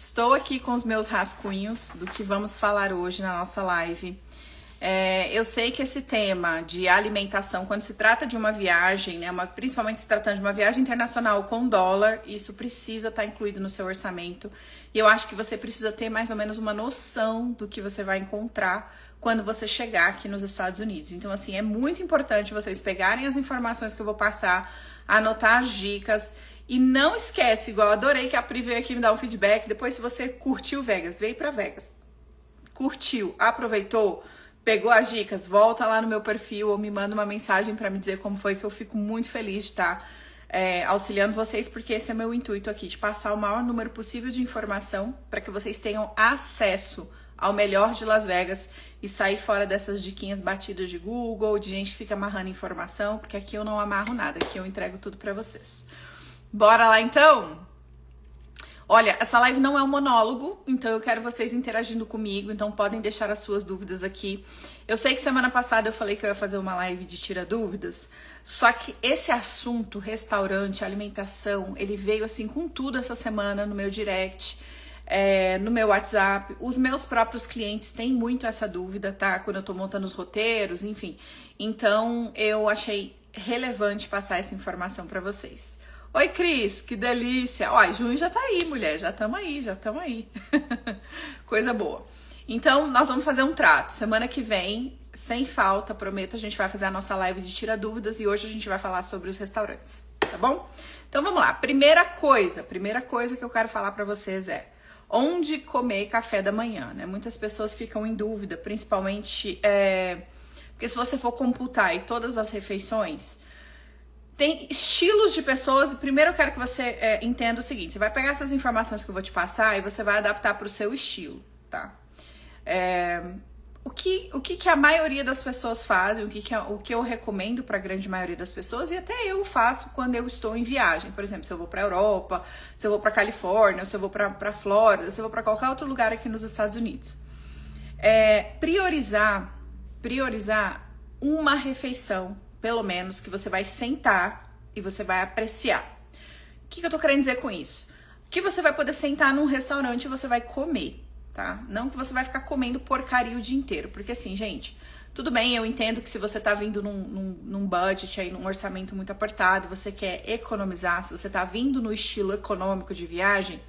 Estou aqui com os meus rascunhos do que vamos falar hoje na nossa live. Eu sei que esse tema de alimentação, quando se trata de uma viagem, né, principalmente se tratando de uma viagem internacional com dólar, isso precisa estar incluído no seu orçamento. E eu acho que você precisa ter mais ou menos uma noção do que você vai encontrar quando você chegar aqui nos Estados Unidos. Então, assim, é muito importante vocês pegarem as informações que eu vou passar, anotar as dicas. E não esquece, igual eu adorei que a Pri veio aqui me dar um feedback. Depois, se você curtiu Vegas, veio pra Vegas, curtiu, aproveitou, pegou as dicas, volta lá no meu perfil ou me manda uma mensagem pra me dizer como foi, que eu fico muito feliz de estar auxiliando vocês, porque esse é meu intuito aqui, de passar o maior número possível de informação para que vocês tenham acesso ao melhor de Las Vegas e sair fora dessas diquinhas batidas de Google, de gente que fica amarrando informação, porque aqui eu não amarro nada, aqui eu entrego tudo pra vocês. Bora lá então? Olha, essa live não é um monólogo, então eu quero vocês interagindo comigo, então podem deixar as suas dúvidas aqui. Eu sei que semana passada eu falei que eu ia fazer uma live de tira dúvidas, só que esse assunto, restaurante, alimentação, ele veio assim com tudo essa semana no meu direct, no meu WhatsApp. Os meus próprios clientes têm muito essa dúvida, tá? Quando eu tô montando os roteiros, enfim. Então eu achei relevante passar essa informação pra vocês. Oi, Cris, que delícia. Ó, junho já tá aí, mulher, já tamo aí. Coisa boa. Então, nós vamos fazer um trato. Semana que vem, sem falta, prometo, a gente vai fazer a nossa live de tira dúvidas e hoje a gente vai falar sobre os restaurantes, tá bom? Então, vamos lá. Primeira coisa que eu quero falar pra vocês é onde comer café da manhã, né? Muitas pessoas ficam em dúvida, principalmente porque se você for computar aí todas as refeições, tem estilos de pessoas. E primeiro eu quero que você entenda o seguinte: você vai pegar essas informações que eu vou te passar e você vai adaptar para o seu estilo, tá? O que a maioria das pessoas fazem, o que eu recomendo para a grande maioria das pessoas, e até eu faço quando eu estou em viagem. Por exemplo, se eu vou para Europa, se eu vou para Califórnia, se eu vou para Flórida, se eu vou para qualquer outro lugar aqui nos Estados Unidos. Priorizar uma refeição, pelo menos, que você vai sentar e você vai apreciar. O que eu tô querendo dizer com isso? Que você vai poder sentar num restaurante e você vai comer, tá? Não que você vai ficar comendo porcaria o dia inteiro. Porque assim, gente, tudo bem, eu entendo que se você tá vindo num budget aí, num orçamento muito apertado, você quer economizar, se você tá vindo no estilo econômico de viagem,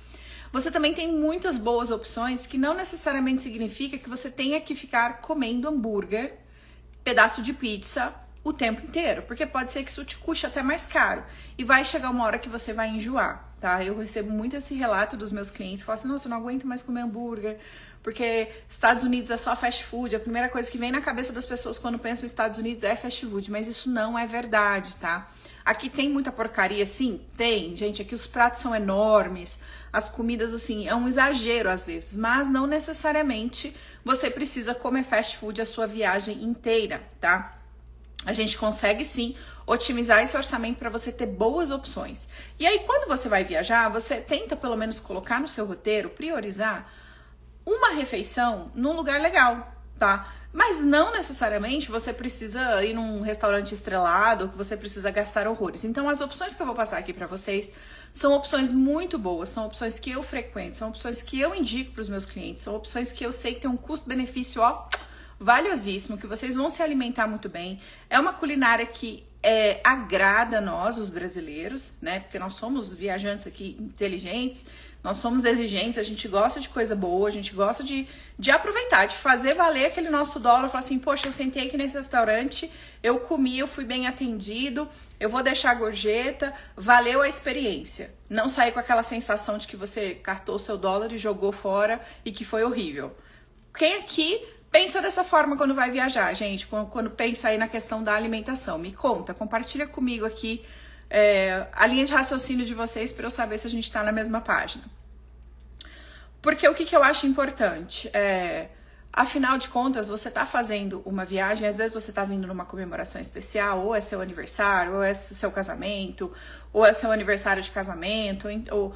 você também tem muitas boas opções, que não necessariamente significa que você tenha que ficar comendo hambúrguer, pedaço de pizza o tempo inteiro, porque pode ser que isso te custe até mais caro e vai chegar uma hora que você vai enjoar, tá? Eu recebo muito esse relato dos meus clientes, falam assim: nossa, eu não aguento mais comer hambúrguer, porque Estados Unidos é só fast food. A primeira coisa que vem na cabeça das pessoas quando pensam em Estados Unidos é fast food, mas isso não é verdade, tá? Aqui tem muita porcaria, sim, tem, gente, aqui os pratos são enormes, as comidas, assim, é um exagero às vezes, mas não necessariamente você precisa comer fast food a sua viagem inteira, tá? A gente consegue sim otimizar esse orçamento para você ter boas opções. E aí, quando você vai viajar, você tenta pelo menos colocar no seu roteiro, priorizar uma refeição num lugar legal, tá? Mas não necessariamente você precisa ir num restaurante estrelado ou que você precisa gastar horrores. Então, as opções que eu vou passar aqui para vocês são opções muito boas, são opções que eu frequento, são opções que eu indico para os meus clientes, são opções que eu sei que tem um custo-benefício, ó, valiosíssimo, que vocês vão se alimentar muito bem. É uma culinária que agrada nós, os brasileiros, né? Porque nós somos viajantes aqui inteligentes, nós somos exigentes, a gente gosta de coisa boa, a gente gosta de aproveitar, de fazer valer aquele nosso dólar. Falar assim: poxa, eu sentei aqui nesse restaurante, eu comi, eu fui bem atendido, eu vou deixar a gorjeta, valeu a experiência. Não sair com aquela sensação de que você cartou o seu dólar e jogou fora e que foi horrível. Quem aqui pensa dessa forma quando vai viajar, gente? Quando pensa aí na questão da alimentação, me conta, compartilha comigo aqui a linha de raciocínio de vocês para eu saber se a gente tá na mesma página. Porque o que eu acho importante? Afinal de contas, você tá fazendo uma viagem, às vezes você tá vindo numa comemoração especial, ou é seu aniversário, ou é seu casamento, ou é seu aniversário de casamento, ou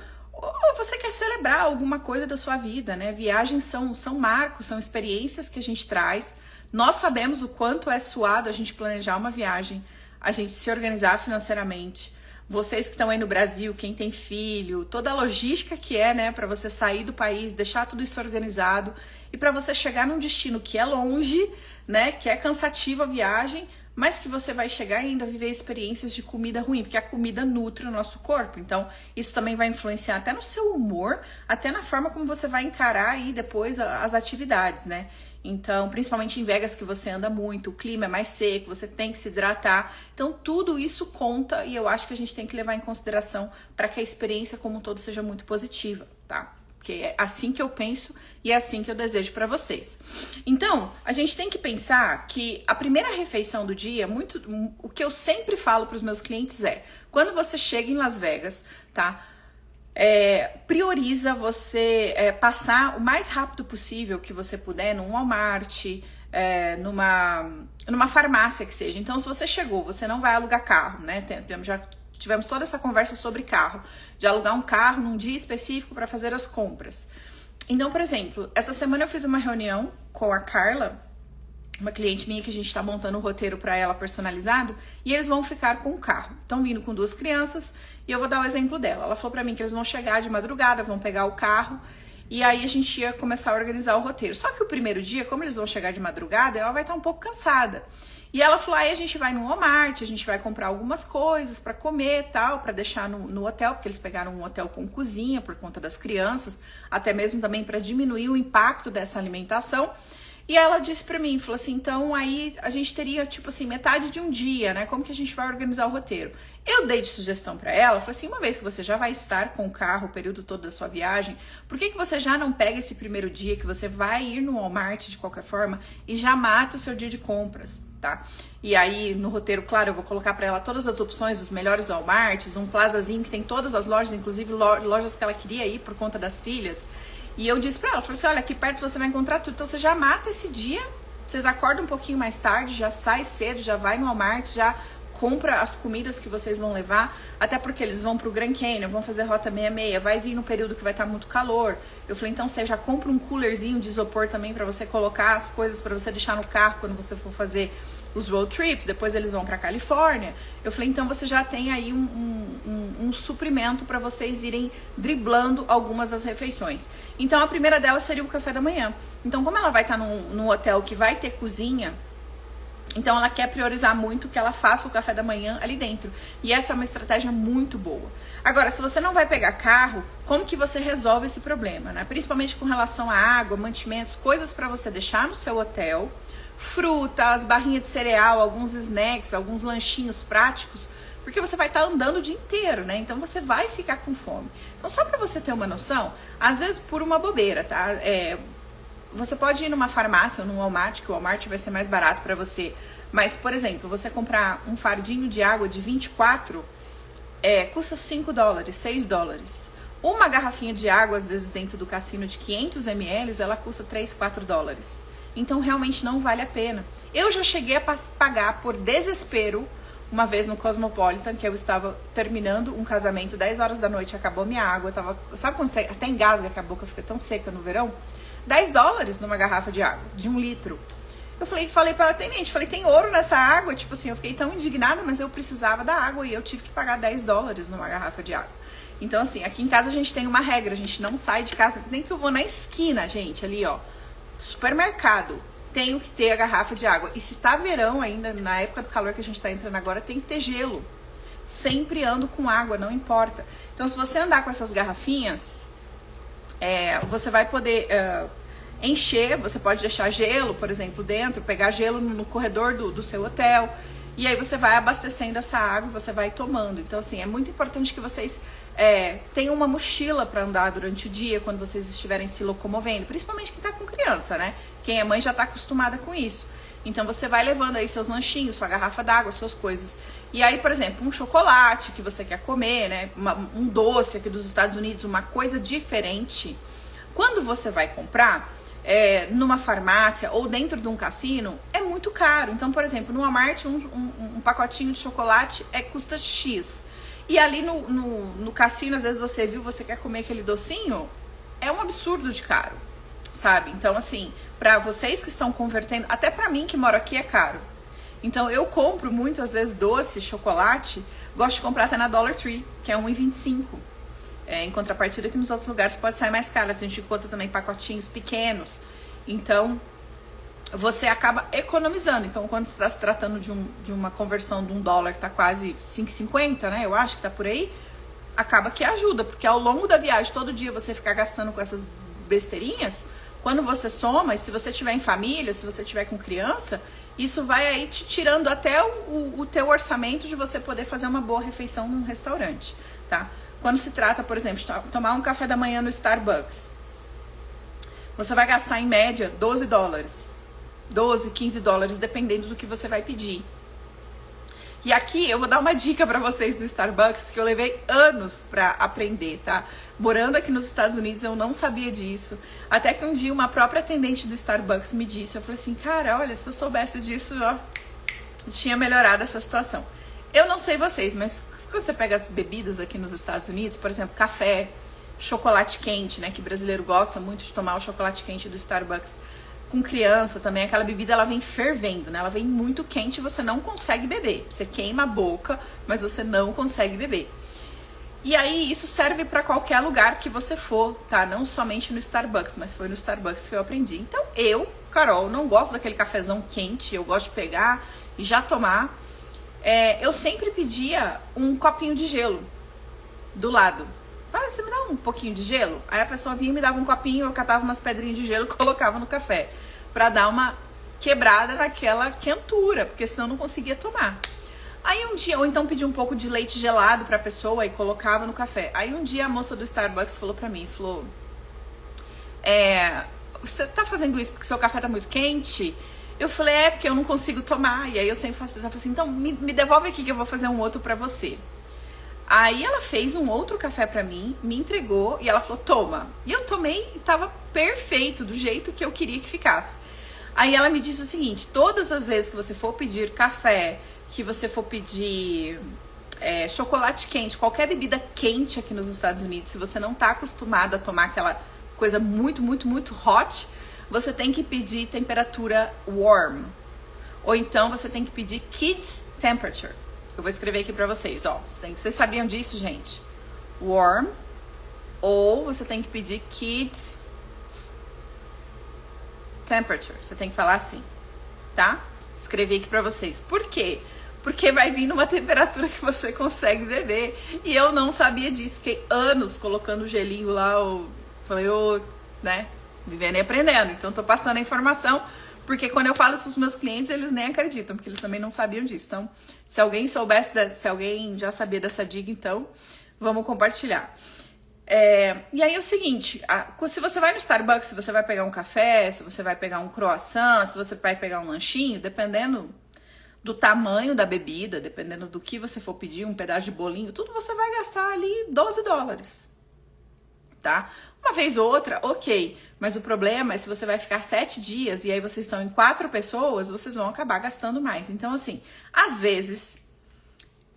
você quer celebrar alguma coisa da sua vida, né? Viagens são marcos, são experiências que a gente traz. Nós sabemos o quanto é suado a gente planejar uma viagem, a gente se organizar financeiramente, vocês que estão aí no Brasil, quem tem filho, toda a logística que é, né, para você sair do país, deixar tudo isso organizado e para você chegar num destino que é longe, né, que é cansativa a viagem, mas que você vai chegar e ainda viver experiências de comida ruim, porque a comida nutre o nosso corpo. Então, isso também vai influenciar até no seu humor, até na forma como você vai encarar aí depois as atividades, né? Então, principalmente em Vegas, que você anda muito, o clima é mais seco, você tem que se hidratar. Então, tudo isso conta e eu acho que a gente tem que levar em consideração para que a experiência como um todo seja muito positiva, tá? Porque é assim que eu penso e é assim que eu desejo para vocês. Então, a gente tem que pensar que a primeira refeição do dia, o que eu sempre falo para os meus clientes é, quando você chega em Las Vegas, tá? Prioriza você passar o mais rápido possível que você puder num Walmart, numa farmácia que seja. Então, se você chegou, você não vai alugar carro, né? Já tivemos toda essa conversa sobre carro, de alugar um carro num dia específico para fazer as compras. Então, por exemplo, essa semana eu fiz uma reunião com a Carla, uma cliente minha que a gente está montando um roteiro para ela personalizado, e eles vão ficar com o carro. Estão vindo com 2 crianças e eu vou dar o exemplo dela. Ela falou para mim que eles vão chegar de madrugada, vão pegar o carro e aí a gente ia começar a organizar o roteiro. Só que o primeiro dia, como eles vão chegar de madrugada, ela vai estar um pouco cansada. E ela falou, aí a gente vai no Walmart, a gente vai comprar algumas coisas para comer e tal, para deixar no hotel, porque eles pegaram um hotel com cozinha por conta das crianças, até mesmo também para diminuir o impacto dessa alimentação. E ela disse pra mim, falou assim, então aí a gente teria, tipo assim, metade de um dia, né? Como que a gente vai organizar o roteiro? Eu dei de sugestão pra ela, falei assim, uma vez que você já vai estar com o carro o período todo da sua viagem, por que você já não pega esse primeiro dia que você vai ir no Walmart de qualquer forma e já mata o seu dia de compras, tá? E aí no roteiro, claro, eu vou colocar pra ela todas as opções dos melhores Walmarts, um plazazinho que tem todas as lojas, inclusive lojas que ela queria ir por conta das filhas. E eu disse pra ela, falei assim, olha, aqui perto você vai encontrar tudo, então você já mata esse dia, vocês acordam um pouquinho mais tarde, já sai cedo, já vai no Walmart, já compra as comidas que vocês vão levar, até porque eles vão pro Grand Canyon, vão fazer rota 66, vai vir no período que vai estar muito calor. Eu falei, então você já compra um coolerzinho de isopor também pra você colocar as coisas pra você deixar no carro quando você for fazer os road trips, depois eles vão pra Califórnia. Eu falei, então você já tem aí um suprimento para vocês irem driblando algumas das refeições. Então a primeira delas seria o café da manhã. Então como ela vai estar num hotel que vai ter cozinha, então ela quer priorizar muito que ela faça o café da manhã ali dentro. E essa é uma estratégia muito boa. Agora, se você não vai pegar carro, como que você resolve esse problema, né? Principalmente com relação à água, mantimentos, coisas para você deixar no seu hotel, frutas, barrinha de cereal, alguns snacks, alguns lanchinhos práticos, porque você vai estar andando o dia inteiro, né? Então você vai ficar com fome. Então só para você ter uma noção, às vezes por uma bobeira, tá? Você pode ir numa farmácia ou num Walmart, que o Walmart vai ser mais barato para você. Mas, por exemplo, você comprar um fardinho de água de 24, custa $5, $6. Uma garrafinha de água, às vezes dentro do cassino de 500 ml, ela custa $3, $4. Então, realmente não vale a pena. Eu já cheguei a pagar por desespero, uma vez no Cosmopolitan, que eu estava terminando um casamento, 10 horas da noite, acabou minha água. Sabe quando você até engasga, que a boca fica tão seca no verão? $10 numa garrafa de água, de 1 litro. Eu falei para a atendente, tem ouro nessa água? Tipo assim, eu fiquei tão indignada, mas eu precisava da água e eu tive que pagar $10 numa garrafa de água. Então assim, aqui em casa a gente tem uma regra, a gente não sai de casa, nem que eu vou na esquina, gente, ali ó, supermercado, tenho que ter a garrafa de água. E se tá verão ainda, na época do calor que a gente tá entrando agora, tem que ter gelo. Sempre ando com água, não importa. Então se você andar com essas garrafinhas, você vai poder encher, você pode deixar gelo, por exemplo, dentro, pegar gelo no corredor do seu hotel, e aí você vai abastecendo essa água, você vai tomando. Então, assim, é muito importante que vocês tenham uma mochila para andar durante o dia, quando vocês estiverem se locomovendo, principalmente quem tá com criança, né? Quem é mãe já tá acostumada com isso. Então você vai levando aí seus lanchinhos, sua garrafa d'água, suas coisas. E aí, por exemplo, um chocolate que você quer comer, né? Um doce aqui dos Estados Unidos, uma coisa diferente. Quando você vai comprar numa farmácia ou dentro de um cassino, é muito caro. Então, por exemplo, no Walmart, um pacotinho de chocolate custa X. E ali no cassino, às vezes você quer comer aquele docinho, é um absurdo de caro, sabe? Então, assim, pra vocês que estão convertendo, até pra mim que moro aqui é caro. Então, eu compro muitas vezes doce, chocolate, Gosto de comprar até na Dollar Tree, que é 1,25. Em contrapartida que nos outros lugares pode sair mais caro. A gente encontra também pacotinhos pequenos. Então, você acaba economizando. Então, quando você está se tratando de uma conversão de $1 que está quase 5,50, né? Eu acho que tá por aí. Acaba que ajuda, porque ao longo da viagem, todo dia você ficar gastando com essas besteirinhas, quando você soma, e se você tiver em família, se você tiver com criança, isso vai aí te tirando até o teu orçamento de você poder fazer uma boa refeição num restaurante, tá? Quando se trata, por exemplo, de tomar um café da manhã no Starbucks, você vai gastar em média $12, 12, 15 dólares, dependendo do que você vai pedir. E aqui eu vou dar uma dica pra vocês do Starbucks que eu levei anos pra aprender, tá? Morando aqui nos Estados Unidos eu não sabia disso. Até que um dia uma própria atendente do Starbucks me disse, eu falei assim, cara, olha, se eu soubesse disso, ó, tinha melhorado essa situação. Eu não sei vocês, mas quando você pega as bebidas aqui nos Estados Unidos, por exemplo, café, chocolate quente, né, que brasileiro gosta muito de tomar o chocolate quente do Starbucks. Com criança também, aquela bebida ela vem fervendo, né? Ela vem muito quente e você não consegue beber. Você queima a boca, mas você não consegue beber. E aí isso serve para qualquer lugar que você for, tá? Não somente no Starbucks, mas foi no Starbucks que eu aprendi. Então eu, Carol, não gosto daquele cafezão quente, eu gosto de pegar e já tomar. Eu sempre pedia um copinho de gelo do lado. Ah, você me dá um pouquinho de gelo? Aí a pessoa vinha e me dava um copinho, eu catava umas pedrinhas de gelo e colocava no café. Pra dar uma quebrada naquela quentura, porque senão eu não conseguia tomar. Aí um dia, ou então pedi um pouco de leite gelado pra pessoa e colocava no café. Aí um dia a moça do Starbucks falou pra mim, falou... você tá fazendo isso porque seu café tá muito quente? Eu falei, porque eu não consigo tomar. E aí eu sempre faço isso. Ela falou assim, então me devolve aqui que eu vou fazer um outro pra você. Aí ela fez um outro café pra mim, me entregou e ela falou, toma. E eu tomei e tava perfeito, do jeito que eu queria que ficasse. Aí ela me disse o seguinte, todas as vezes que você for pedir café, que você for pedir chocolate quente, qualquer bebida quente aqui nos Estados Unidos, se você não tá acostumado a tomar aquela coisa muito, muito, muito hot, você tem que pedir temperatura warm. Ou então você tem que pedir kids temperature. Eu vou escrever aqui pra vocês, ó. Vocês sabiam disso, gente? Warm. Ou você tem que pedir kids temperature. Você tem que falar assim, tá? Escrevi aqui pra vocês. Por quê? Porque vai vir numa temperatura que você consegue beber. E eu não sabia disso. Fiquei anos colocando gelinho lá. Falei, né? Vivendo e aprendendo. Então, tô passando a informação. Porque quando eu falo isso aos meus clientes, eles nem acreditam, porque eles também não sabiam disso. Então, se alguém soubesse, se alguém já sabia dessa dica, então, vamos compartilhar. E aí é o seguinte, se você vai no Starbucks, se você vai pegar um café, se você vai pegar um croissant, se você vai pegar um lanchinho, dependendo do tamanho da bebida, dependendo do que você for pedir, um pedaço de bolinho, tudo você vai gastar ali $12. Tá? Uma vez ou outra, ok. Mas o problema é se você vai ficar 7 dias e aí vocês estão em 4 pessoas, vocês vão acabar gastando mais. Então, assim, às vezes,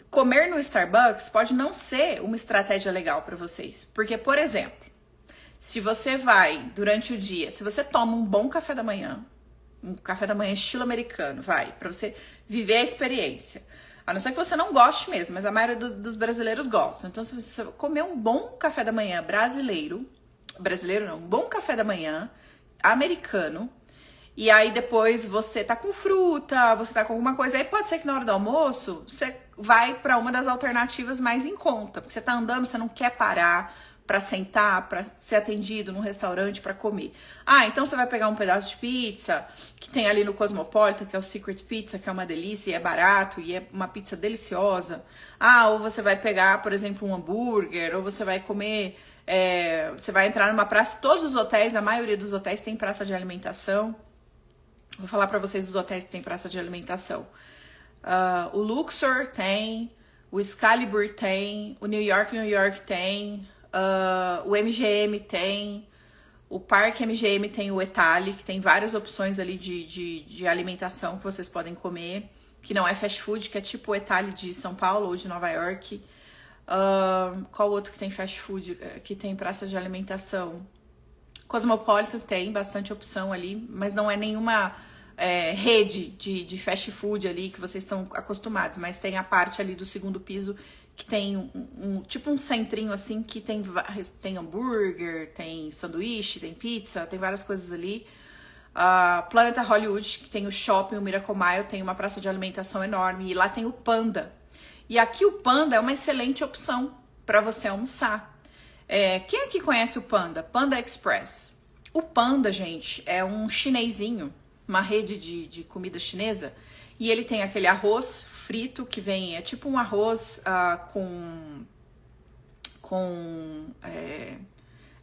comer no Starbucks pode não ser uma estratégia legal para vocês. Porque, por exemplo, se você vai durante o dia, se você toma um bom café da manhã, um café da manhã estilo americano, para você viver a experiência. A não ser que você não goste mesmo, mas a maioria dos brasileiros gostam. Então, se você comer um bom café da manhã brasileiro não, um bom café da manhã americano, e aí depois você tá com fruta, você tá com alguma coisa, aí pode ser que na hora do almoço você vai para uma das alternativas mais em conta, porque você tá andando, você não quer parar para sentar, para ser atendido num restaurante para comer. Então você vai pegar um pedaço de pizza que tem ali no Cosmopolitan, que é o Secret Pizza, que é uma delícia e é barato e é uma pizza deliciosa. Ou você vai pegar, por exemplo, um hambúrguer, ou você vai comer, você vai entrar numa praça. Todos os hotéis, a maioria dos hotéis tem praça de alimentação. Vou falar para vocês os hotéis que tem praça de alimentação. O Luxor tem, o Excalibur tem, o New York tem, o MGM tem, o Parque MGM tem o Etali, que tem várias opções ali de alimentação que vocês podem comer, que não é fast food, que é tipo o Etali de São Paulo ou de Nova York. Qual outro que tem fast food, que tem praça de alimentação? Cosmopolitan tem bastante opção ali, mas não é nenhuma rede de fast food ali que vocês estão acostumados, mas tem a parte ali do segundo piso que tem tipo um centrinho assim, que tem hambúrguer, tem sanduíche, tem pizza, tem várias coisas ali. Planeta Hollywood, que tem o shopping, o Miracle Mile, tem uma praça de alimentação enorme, e lá tem o Panda. E aqui o Panda é uma excelente opção para você almoçar. Quem aqui conhece o Panda? Panda Express. O Panda, gente, é um chinesinho, uma rede de comida chinesa, e ele tem aquele arroz frito que vem, é tipo um arroz com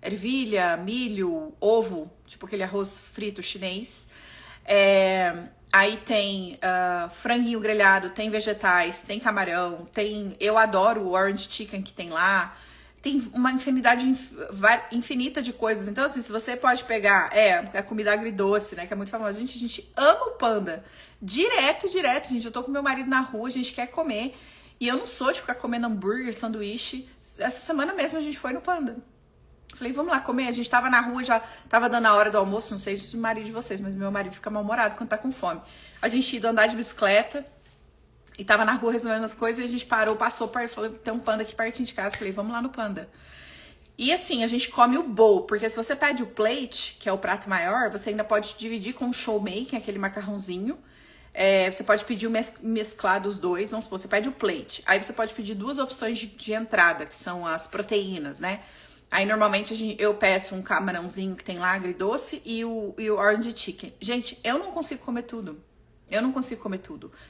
ervilha, milho, ovo, tipo aquele arroz frito chinês. Aí tem franguinho grelhado, tem vegetais, tem camarão, eu adoro o orange chicken que tem lá. Tem uma infinita de coisas. Então, assim, se você pode pegar... a comida agridoce, né? Que é muito famosa. A gente ama o Panda. Direto, gente. Eu tô com meu marido na rua, a gente quer comer. E eu não sou de ficar comendo hambúrguer, sanduíche. Essa semana mesmo a gente foi no Panda. Falei, vamos lá comer. A gente tava na rua, já tava dando a hora do almoço. Não sei se o marido de vocês, mas meu marido fica mal-humorado quando tá com fome. A gente ia andar de bicicleta. E tava na rua resolvendo as coisas e a gente passou, falou, tem um Panda aqui pertinho de casa. Falei, vamos lá no Panda. E assim, a gente come o bowl, porque se você pede o plate, que é o prato maior, você ainda pode dividir com o show mein, que é aquele macarrãozinho. Você pode pedir o mesclar dos dois, vamos supor, você pede o plate. Aí você pode pedir duas opções de entrada, que são as proteínas, né? Aí normalmente eu peço um camarãozinho que tem lá, agridoce, e o orange chicken. Gente, eu não consigo comer tudo.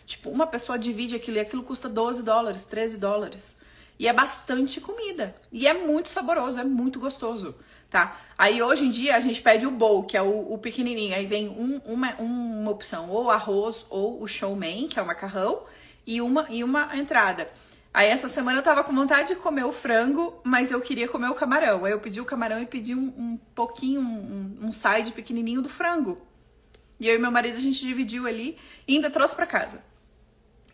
Tipo, uma pessoa divide aquilo e aquilo custa $12, $13. E é bastante comida. E é muito saboroso, é muito gostoso, tá? Aí hoje em dia a gente pede o bowl, que é o pequenininho. Aí vem uma opção, ou arroz, ou o chow mein, que é o macarrão, e uma entrada. Aí essa semana eu tava com vontade de comer o frango, mas eu queria comer o camarão. Aí eu pedi o camarão e pedi um pouquinho, um side pequenininho do frango. E eu e meu marido, a gente dividiu ali e ainda trouxe pra casa.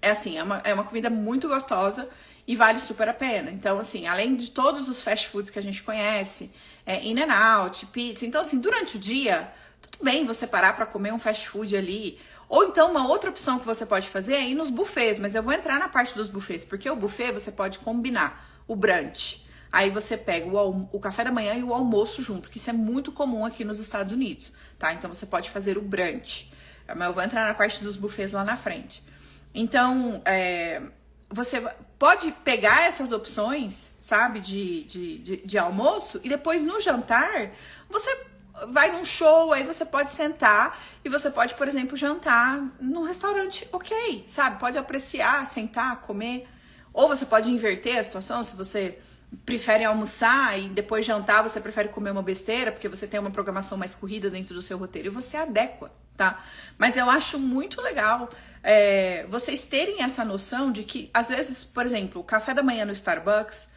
É uma comida muito gostosa e vale super a pena. Então, assim, além de todos os fast foods que a gente conhece, In-N-Out, pizza. Então, assim, durante o dia, tudo bem você parar pra comer um fast food ali. Ou então, uma outra opção que você pode fazer é ir nos buffets. Mas eu vou entrar na parte dos buffets, porque o buffet você pode combinar o brunch. Aí você pega o café da manhã e o almoço junto, que isso é muito comum aqui nos Estados Unidos, tá? Então você pode fazer o brunch. Mas eu vou entrar na parte dos buffets lá na frente. Então, você pode pegar essas opções, sabe, de almoço, e depois no jantar, você vai num show, aí você pode sentar e você pode, por exemplo, jantar num restaurante ok, sabe? Pode apreciar, sentar, comer. Ou você pode inverter a situação, se você prefere almoçar e depois jantar, você prefere comer uma besteira, porque você tem uma programação mais corrida dentro do seu roteiro, e você adequa, tá? Mas eu acho muito legal vocês terem essa noção de que, às vezes, por exemplo, o café da manhã no Starbucks,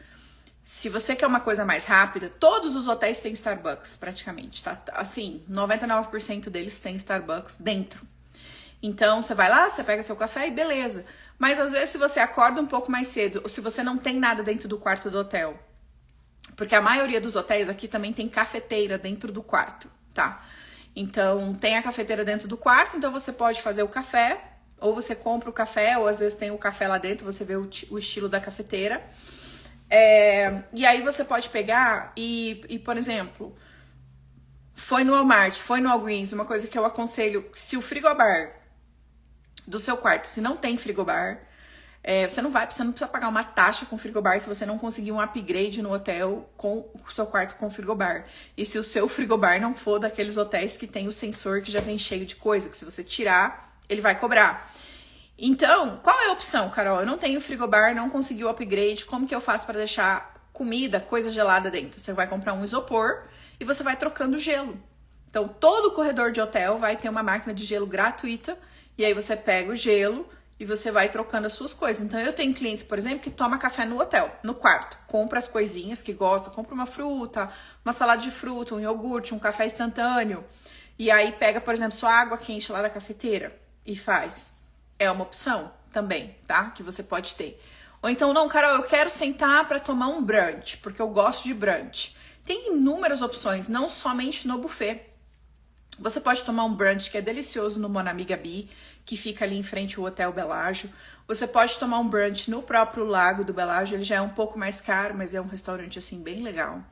se você quer uma coisa mais rápida, todos os hotéis têm Starbucks, praticamente, tá? Assim, 99% deles têm Starbucks dentro. Então, você vai lá, você pega seu café e beleza. Mas às vezes se você acorda um pouco mais cedo, ou se você não tem nada dentro do quarto do hotel, porque a maioria dos hotéis aqui também tem cafeteira dentro do quarto, tá? Então tem a cafeteira dentro do quarto, então você pode fazer o café, ou você compra o café, ou às vezes tem o café lá dentro, você vê o estilo da cafeteira. E aí você pode pegar e, por exemplo, foi no Walmart, foi no Walgreens, uma coisa que eu aconselho, se o frigobar do seu quarto, se não tem frigobar, você não precisa pagar uma taxa com frigobar se você não conseguir um upgrade no hotel com o seu quarto com frigobar. E se o seu frigobar não for daqueles hotéis que tem o sensor que já vem cheio de coisa, que se você tirar, ele vai cobrar. Então, qual é a opção, Carol? Eu não tenho frigobar, não consegui o upgrade, como que eu faço para deixar comida, coisa gelada dentro? Você vai comprar um isopor e você vai trocando gelo. Então, todo corredor de hotel vai ter uma máquina de gelo gratuita. E aí você pega o gelo e você vai trocando as suas coisas. Então eu tenho clientes, por exemplo, que toma café no hotel, no quarto. Compra as coisinhas que gosta, compra uma fruta, uma salada de fruta, um iogurte, um café instantâneo. E aí pega, por exemplo, sua água quente lá da cafeteira e faz. É uma opção também, tá? Que você pode ter. Ou então, não, Carol, eu quero sentar para tomar um brunch, porque eu gosto de brunch. Tem inúmeras opções, não somente no buffet. Você pode tomar um brunch que é delicioso no Mon Ami Gabi, que fica ali em frente ao Hotel Bellagio. Você pode tomar um brunch no próprio Lago do Bellagio, ele já é um pouco mais caro, mas é um restaurante assim bem legal.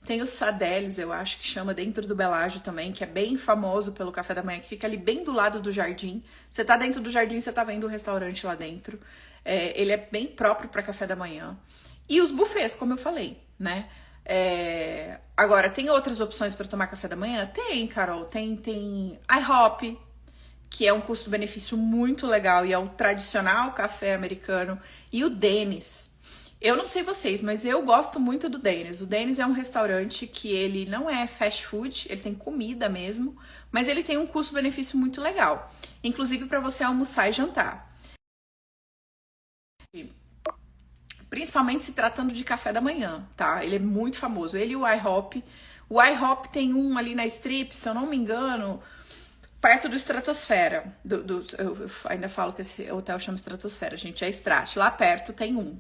Tem o Sadeles, eu acho que chama, dentro do Bellagio também, que é bem famoso pelo café da manhã, que fica ali bem do lado do jardim. Você tá dentro do jardim, você tá vendo o restaurante lá dentro. Ele é bem próprio para café da manhã. E os buffets, como eu falei, né? Agora, tem outras opções para tomar café da manhã? Tem, Carol. Tem IHOP, que é um custo-benefício muito legal e é o tradicional café americano. E o Denny's. Eu não sei vocês, mas eu gosto muito do Denny's. O Denny's é um restaurante que ele não é fast food, ele tem comida mesmo, mas ele tem um custo-benefício muito legal. Inclusive para você almoçar e jantar. Principalmente se tratando de café da manhã, tá? Ele é muito famoso. Ele e o IHOP. O IHOP tem um ali na Strip, se eu não me engano, perto do Estratosfera. Eu ainda falo que esse hotel chama Estratosfera, gente, é Strat. Lá perto tem um.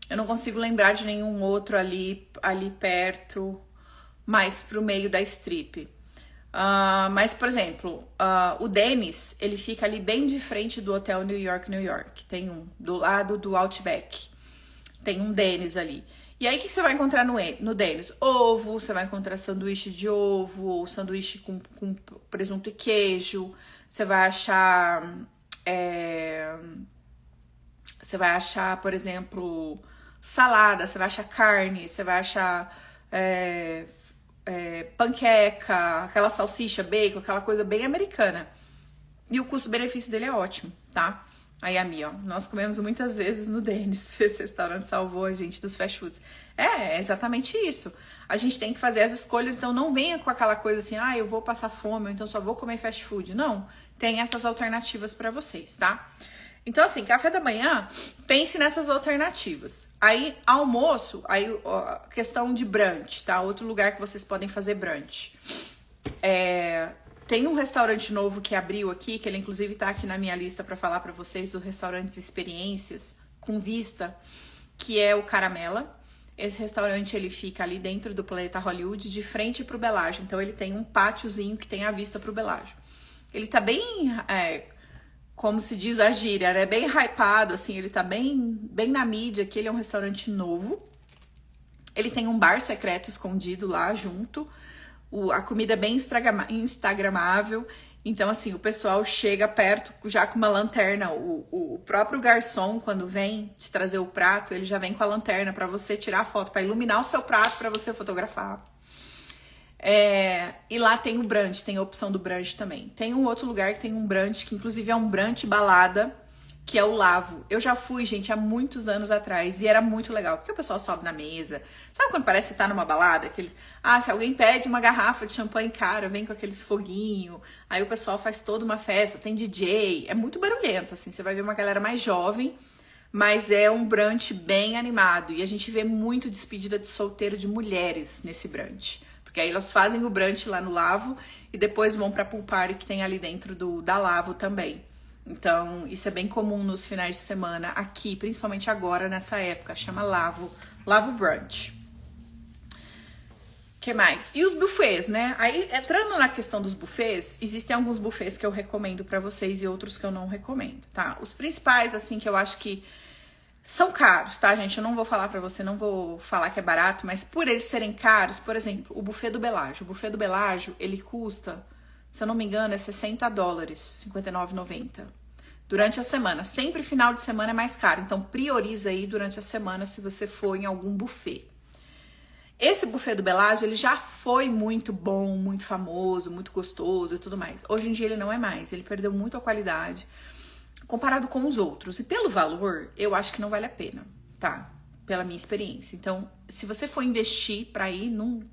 Eu não consigo lembrar de nenhum outro ali perto, mais pro meio da Strip. Mas, por exemplo, o Denny's, ele fica ali bem de frente do Hotel New York, New York. Tem um do lado do Outback. Tem um Denny's ali. E aí, o que você vai encontrar no Denny's? Ovo, você vai encontrar sanduíche de ovo, ou sanduíche com presunto e queijo. Você vai achar... Você vai achar, por exemplo, salada, você vai achar carne, você vai achar panqueca, aquela salsicha, bacon, aquela coisa bem americana. E o custo-benefício dele é ótimo, tá? Aí, a Mia, ó, nós comemos muitas vezes no Denny's. Esse restaurante salvou a gente dos fast foods. É exatamente isso. A gente tem que fazer as escolhas, então não venha com aquela coisa assim, eu vou passar fome, ou então só vou comer fast food. Não, tem essas alternativas para vocês, tá? Então, assim, café da manhã, pense nessas alternativas. Aí, almoço, aí questão de brunch, tá? Outro lugar que vocês podem fazer brunch. Tem um restaurante novo que abriu aqui, que ele inclusive tá aqui na minha lista para falar para vocês, do Restaurantes Experiências com Vista, que é o Caramela. Esse restaurante, ele fica ali dentro do Planeta Hollywood, de frente pro Bellagio. Então, ele tem um pátiozinho que tem a vista pro Bellagio. Ele tá bem... como se diz a gíria, né? Bem hypado, assim, ele tá bem na mídia, que ele é um restaurante novo. Ele tem um bar secreto escondido lá junto. A comida é bem instagramável. Então, assim, o pessoal chega perto já com uma lanterna. O próprio garçom, quando vem te trazer o prato, ele já vem com a lanterna para você tirar a foto, para iluminar o seu prato, para você fotografar. E lá tem o brunch, tem a opção do brunch também. Tem um outro lugar que tem um brunch, que inclusive é um brunch balada, que é o Lavo. Eu já fui, gente, há muitos anos atrás, e era muito legal, porque o pessoal sobe na mesa. Sabe quando parece que tá numa balada? Se alguém pede uma garrafa de champanhe cara, vem com aqueles foguinhos, aí o pessoal faz toda uma festa, tem DJ, é muito barulhento, assim, você vai ver uma galera mais jovem, mas é um brunch bem animado, e a gente vê muito despedida de solteiro de mulheres nesse brunch. Porque aí elas fazem o brunch lá no Lavo e depois vão pra pool party que tem ali dentro da Lavo também. Então, isso é bem comum nos finais de semana aqui, principalmente agora, nessa época. Chama Lavo Brunch. O que mais? E os buffets, né? Aí, entrando na questão dos buffets, existem alguns buffets que eu recomendo pra vocês e outros que eu não recomendo, tá? Os principais, assim, que eu acho que são caros, tá, gente? Eu não vou falar pra você, não vou falar que é barato, mas por eles serem caros, por exemplo, o buffet do Bellagio. O buffet do Bellagio, ele custa, se eu não me engano, é $60, R$59,90. Durante a semana. Sempre final de semana é mais caro. Então, prioriza aí durante a semana se você for em algum buffet. Esse buffet do Bellagio, ele já foi muito bom, muito famoso, muito gostoso e tudo mais. Hoje em dia ele não é mais. Ele perdeu muito a qualidade comparado com os outros. E pelo valor, eu acho que não vale a pena, tá? Pela minha experiência. Então, se você for investir para ir num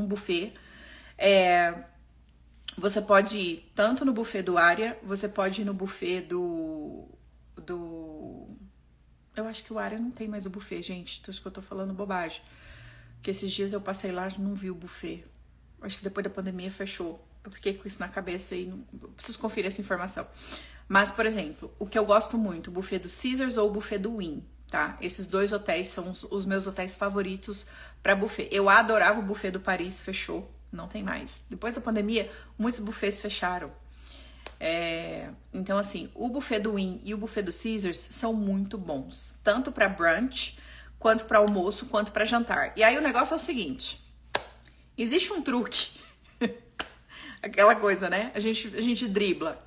buffet, você pode ir tanto no buffet do Aria, você pode ir no buffet do... Eu acho que o Aria não tem mais o buffet, gente. Acho que eu tô falando bobagem. Porque esses dias eu passei lá e não vi o buffet. Acho que depois da pandemia fechou. Eu fiquei com isso na cabeça e eu preciso conferir essa informação. Mas, por exemplo, o que eu gosto muito, o buffet do Caesars ou o buffet do Wynn, tá? Esses dois hotéis são os meus hotéis favoritos para buffet. Eu adorava o buffet do Paris, fechou. Não tem mais. Depois da pandemia, muitos buffets fecharam. Então, assim, o buffet do Win e o buffet do Caesars são muito bons. Tanto para brunch, quanto para almoço, quanto para jantar. E aí o negócio é o seguinte. Existe um truque. Aquela coisa, né? A gente dribla.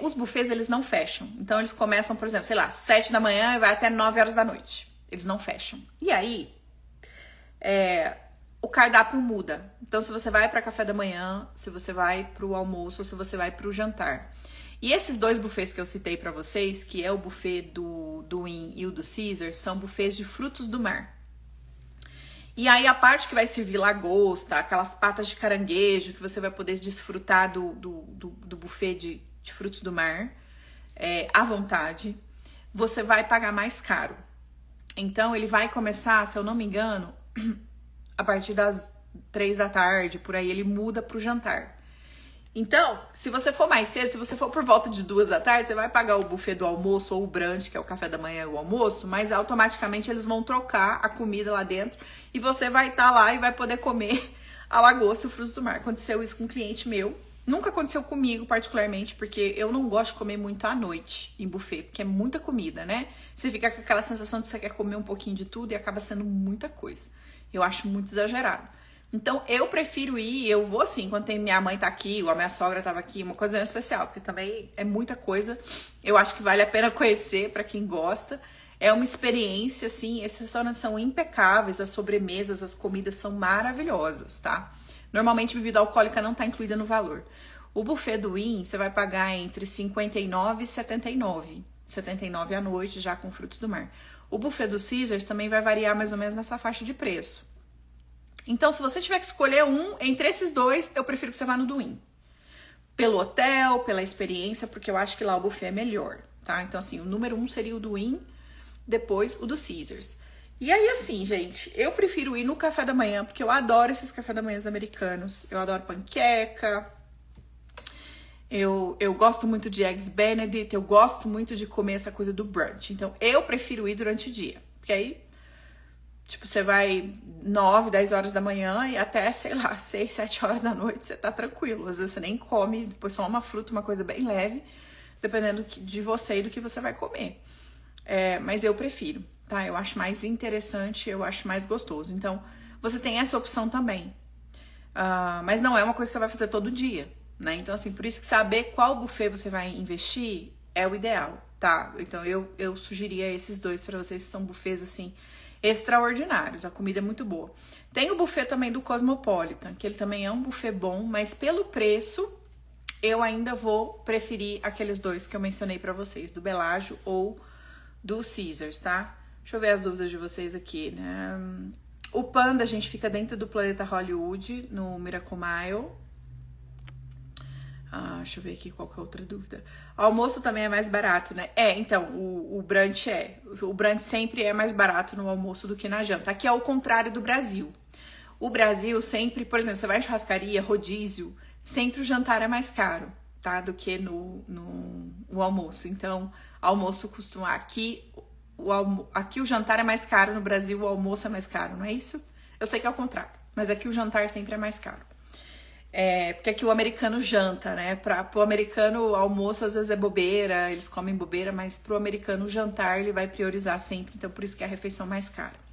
Os buffets, eles não fecham. Então, eles começam, por exemplo, sei lá, 7 da manhã e vai até 9 horas da noite. Eles não fecham. E aí, o cardápio muda. Então, se você vai para café da manhã, se você vai para o almoço, ou se você vai para o jantar. E esses dois buffets que eu citei para vocês, que é o buffet do Win e o do Caesar, são buffets de frutos do mar. E aí, a parte que vai servir lagosta, aquelas patas de caranguejo, que você vai poder desfrutar do buffet de frutos do mar, à vontade, você vai pagar mais caro. Então, ele vai começar, se eu não me engano, a partir das 3 da tarde, por aí, ele muda pro jantar. Então, se você for mais cedo, se você for por volta de 2 da tarde, você vai pagar o buffet do almoço ou o brunch, que é o café da manhã e o almoço, mas automaticamente eles vão trocar a comida lá dentro e você vai estar lá e vai poder comer a lagosta e o frutos do mar. Aconteceu isso com um cliente meu. Nunca aconteceu comigo, particularmente, porque eu não gosto de comer muito à noite em buffet, porque é muita comida, né? Você fica com aquela sensação de que você quer comer um pouquinho de tudo e acaba sendo muita coisa. Eu acho muito exagerado. Então, eu prefiro ir, eu vou assim, quando minha mãe tá aqui, ou a minha sogra tava aqui, uma coisa especial, porque também é muita coisa. Eu acho que vale a pena conhecer para quem gosta. É uma experiência, assim, esses restaurantes são impecáveis, as sobremesas, as comidas são maravilhosas, tá? Normalmente, bebida alcoólica não tá incluída no valor. O buffet do Win, você vai pagar entre 59 e 79. 79 à noite, já com frutos do mar. O buffet do Caesars também vai variar mais ou menos nessa faixa de preço. Então, se você tiver que escolher um entre esses dois, eu prefiro que você vá no do Win. Pelo hotel, pela experiência, porque eu acho que lá o buffet é melhor, tá? Então, assim, o número 1 seria o do Win, depois o do Caesars. E aí, assim, gente, eu prefiro ir no café da manhã, porque eu adoro esses café da manhã americanos. Eu adoro panqueca. Eu gosto muito de Eggs Benedict. Eu gosto muito de comer essa coisa do brunch. Então, eu prefiro ir durante o dia. Porque aí, tipo, você vai 9, 10 horas da manhã e até, sei lá, 6, 7 horas da noite você tá tranquilo. Às vezes você nem come, depois só uma fruta, uma coisa bem leve, dependendo de você e do que você vai comer. Mas eu prefiro, tá? Eu acho mais interessante, eu acho mais gostoso. Então, você tem essa opção também. Mas não é uma coisa que você vai fazer todo dia, né? Então, assim, por isso que saber qual buffet você vai investir é o ideal, tá? Então, eu sugeria esses dois pra vocês, que são buffets, assim, extraordinários. A comida é muito boa. Tem o buffet também do Cosmopolitan, que ele também é um buffet bom, mas pelo preço, eu ainda vou preferir aqueles dois que eu mencionei pra vocês, do Bellagio ou do Caesars, tá? Deixa eu ver as dúvidas de vocês aqui, né? O Panda, a gente fica dentro do Planeta Hollywood, no Miracle Mile. Deixa eu ver aqui qual que é a outra dúvida. O almoço também é mais barato, né? Então, o brunch O brunch sempre é mais barato no almoço do que na janta. Aqui é o contrário do Brasil. O Brasil sempre, por exemplo, você vai em churrascaria, rodízio, sempre o jantar é mais caro, tá? Do que no almoço. Então, almoço costuma... Aqui o jantar é mais caro, no Brasil o almoço é mais caro, não é isso? Eu sei que é o contrário, mas aqui o jantar sempre é mais caro. Porque aqui o americano janta, né? Pro americano, o almoço às vezes é bobeira, eles comem bobeira, mas pro americano o jantar ele vai priorizar sempre, então por isso que é a refeição mais cara.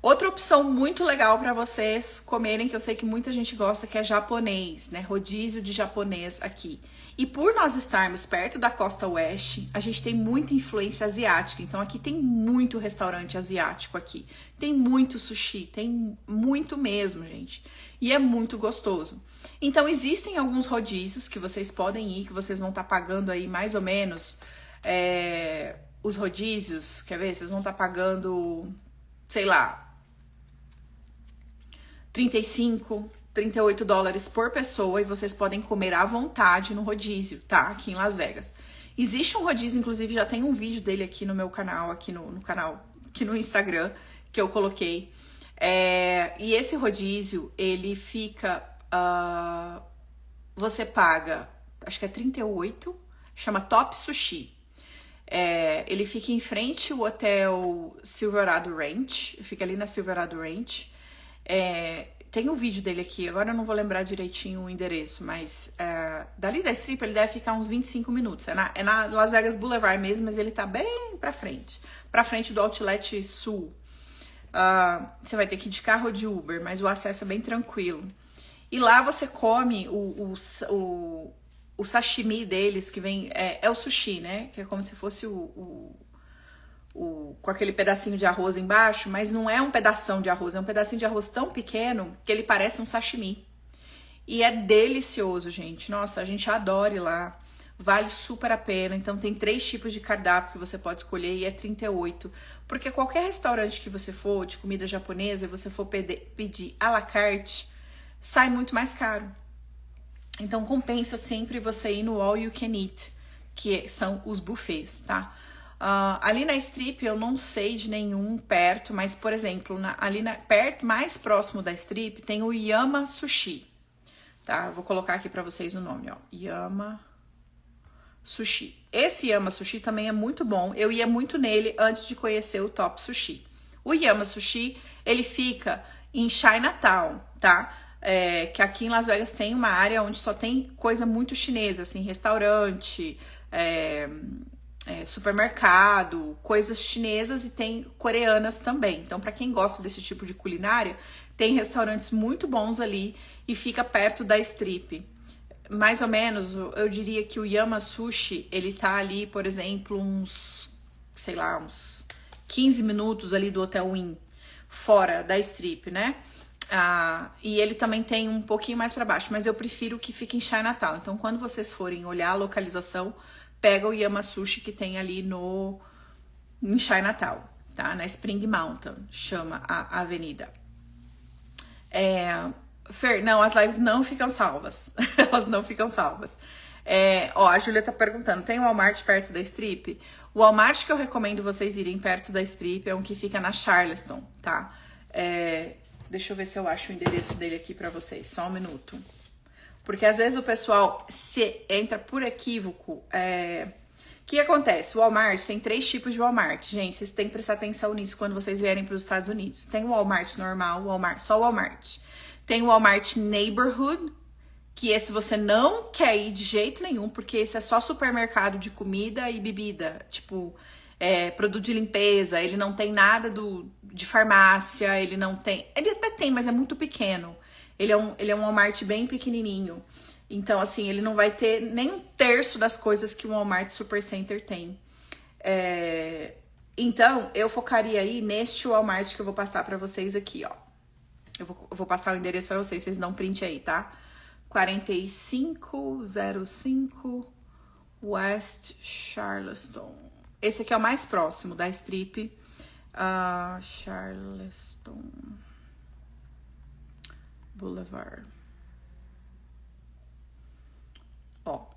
Outra opção muito legal para vocês comerem, que eu sei que muita gente gosta, que é japonês, né? Rodízio de japonês aqui. E por nós estarmos perto da costa oeste, a gente tem muita influência asiática. Então aqui tem muito restaurante asiático aqui. Tem muito sushi, tem muito mesmo, gente. E é muito gostoso. Então existem alguns rodízios que vocês podem ir, que vocês vão estar pagando aí mais ou menos os rodízios, quer ver? Vocês vão estar pagando, sei lá, 35, 38 dólares por pessoa e vocês podem comer à vontade no rodízio, tá? Aqui em Las Vegas. Existe um rodízio, inclusive já tem um vídeo dele aqui no meu canal, aqui no Instagram, que eu coloquei. E esse rodízio, ele fica... você paga, acho que é 38, chama Top Sushi. Ele fica em frente ao hotel Silverado Ranch, fica ali na Silverado Ranch. tem um vídeo dele aqui, agora eu não vou lembrar direitinho o endereço, mas dali da Strip ele deve ficar uns 25 minutos. É na Las Vegas Boulevard mesmo, mas ele tá bem pra frente do Outlet Sul. Você vai ter que ir de carro ou de Uber, mas o acesso é bem tranquilo. E lá você come o sashimi deles, que vem... É o sushi, né? Que é como se fosse com aquele pedacinho de arroz embaixo, mas não é um pedação de arroz, é um pedacinho de arroz tão pequeno que ele parece um sashimi. E é delicioso, gente. Nossa, a gente adora ir lá. Vale super a pena. Então tem 3 tipos de cardápio que você pode escolher e é 38. Porque qualquer restaurante que você for de comida japonesa e você for pedir à la carte, sai muito mais caro. Então compensa sempre você ir no All You Can Eat, que são os buffets, tá? Ali na Strip eu não sei de nenhum perto, mas por exemplo, perto, mais próximo da Strip tem o Yama Sushi, tá? Eu vou colocar aqui pra vocês o nome, ó, Yama Sushi. Esse Yama Sushi também é muito bom, eu ia muito nele antes de conhecer o Top Sushi. O Yama Sushi, ele fica em Chinatown, tá? Que aqui em Las Vegas tem uma área onde só tem coisa muito chinesa, assim, restaurante, supermercado, coisas chinesas e tem coreanas também. Então, para quem gosta desse tipo de culinária, tem restaurantes muito bons ali e fica perto da Strip. Mais ou menos, eu diria que o Yama Sushi, ele tá ali, por exemplo, uns 15 minutos ali do Hotel Wynn, fora da Strip, né? E ele também tem um pouquinho mais para baixo, mas eu prefiro que fique em Chinatown. Então, quando vocês forem olhar a localização, pega o Yama Sushi que tem ali em Chinatown, tá? Na Spring Mountain, chama a avenida. Fer, não, as lives não ficam salvas. Elas não ficam salvas. A Júlia tá perguntando, tem um Walmart perto da Strip? O Walmart que eu recomendo vocês irem perto da Strip é um que fica na Charleston, tá? Deixa eu ver se eu acho o endereço dele aqui pra vocês, só um minuto. Porque às vezes o pessoal se entra por equívoco. O que acontece? O Walmart tem 3 tipos de Walmart. Gente, vocês têm que prestar atenção nisso quando vocês vierem para os Estados Unidos. Tem o Walmart normal, só o Walmart. Tem o Walmart Neighborhood, que esse você não quer ir de jeito nenhum, porque esse é só supermercado de comida e bebida. Tipo, produto de limpeza, ele não tem nada de farmácia, ele não tem... Ele até tem, mas é muito pequeno. Ele é um Walmart bem pequenininho. Então, assim, ele não vai ter nem 1/3 das coisas que um Walmart Supercenter tem. Então, eu focaria aí neste Walmart que eu vou passar pra vocês aqui, ó. Eu vou passar o endereço pra vocês dão um print aí, tá? 4505 West Charleston. Esse aqui é o mais próximo da Strip. Charleston Boulevard.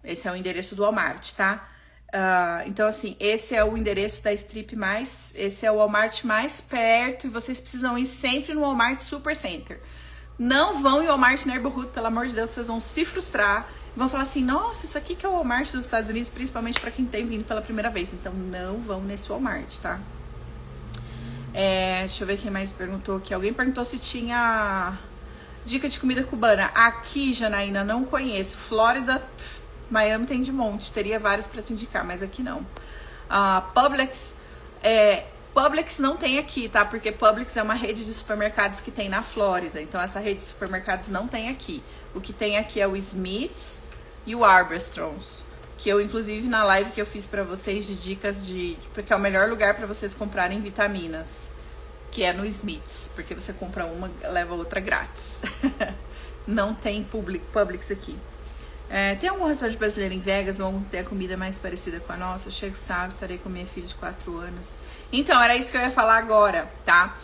Esse é o endereço do Walmart, tá? Então, assim, esse é o endereço da Strip esse é o Walmart mais perto e vocês precisam ir sempre no Walmart Supercenter. Não vão em Walmart Neighborhood, pelo amor de Deus, vocês vão se frustrar. Vão falar assim, nossa, isso aqui que é o Walmart dos Estados Unidos, principalmente pra quem tem vindo pela primeira vez. Então, não vão nesse Walmart, tá? Deixa eu ver quem mais perguntou aqui. Alguém perguntou se tinha dica de comida cubana. Aqui, Janaína, não conheço. Flórida, Miami tem de monte. Teria vários pra te indicar, mas aqui não. Publix, Publix não tem aqui, tá? Porque Publix é uma rede de supermercados que tem na Flórida. Então, essa rede de supermercados não tem aqui. O que tem aqui é o Smith's e o Armstrong's. Que eu, inclusive, na live que eu fiz pra vocês de dicas porque é o melhor lugar pra vocês comprarem vitaminas. Que é no Smith's. Porque você compra uma, leva outra grátis. Não tem Publix aqui. Tem algum restaurante brasileiro em Vegas? Vão ter a comida mais parecida com a nossa? Chego sábado, estarei com minha filha de 4 anos. Então, era isso que eu ia falar agora, tá?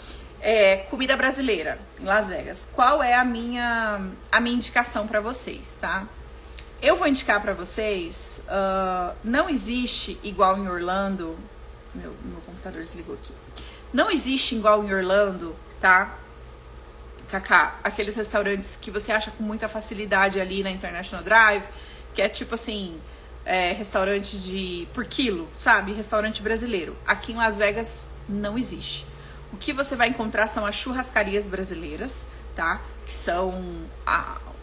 Comida brasileira em Las Vegas. Qual é a minha indicação pra vocês, tá? Eu vou indicar pra vocês, não existe igual em Orlando. Meu computador desligou aqui. Não existe igual em Orlando, tá? Cacá, aqueles restaurantes que você acha com muita facilidade ali na International Drive, que é tipo assim, restaurante por quilo, sabe? Restaurante brasileiro. Aqui em Las Vegas não existe. O que você vai encontrar são as churrascarias brasileiras, tá? Que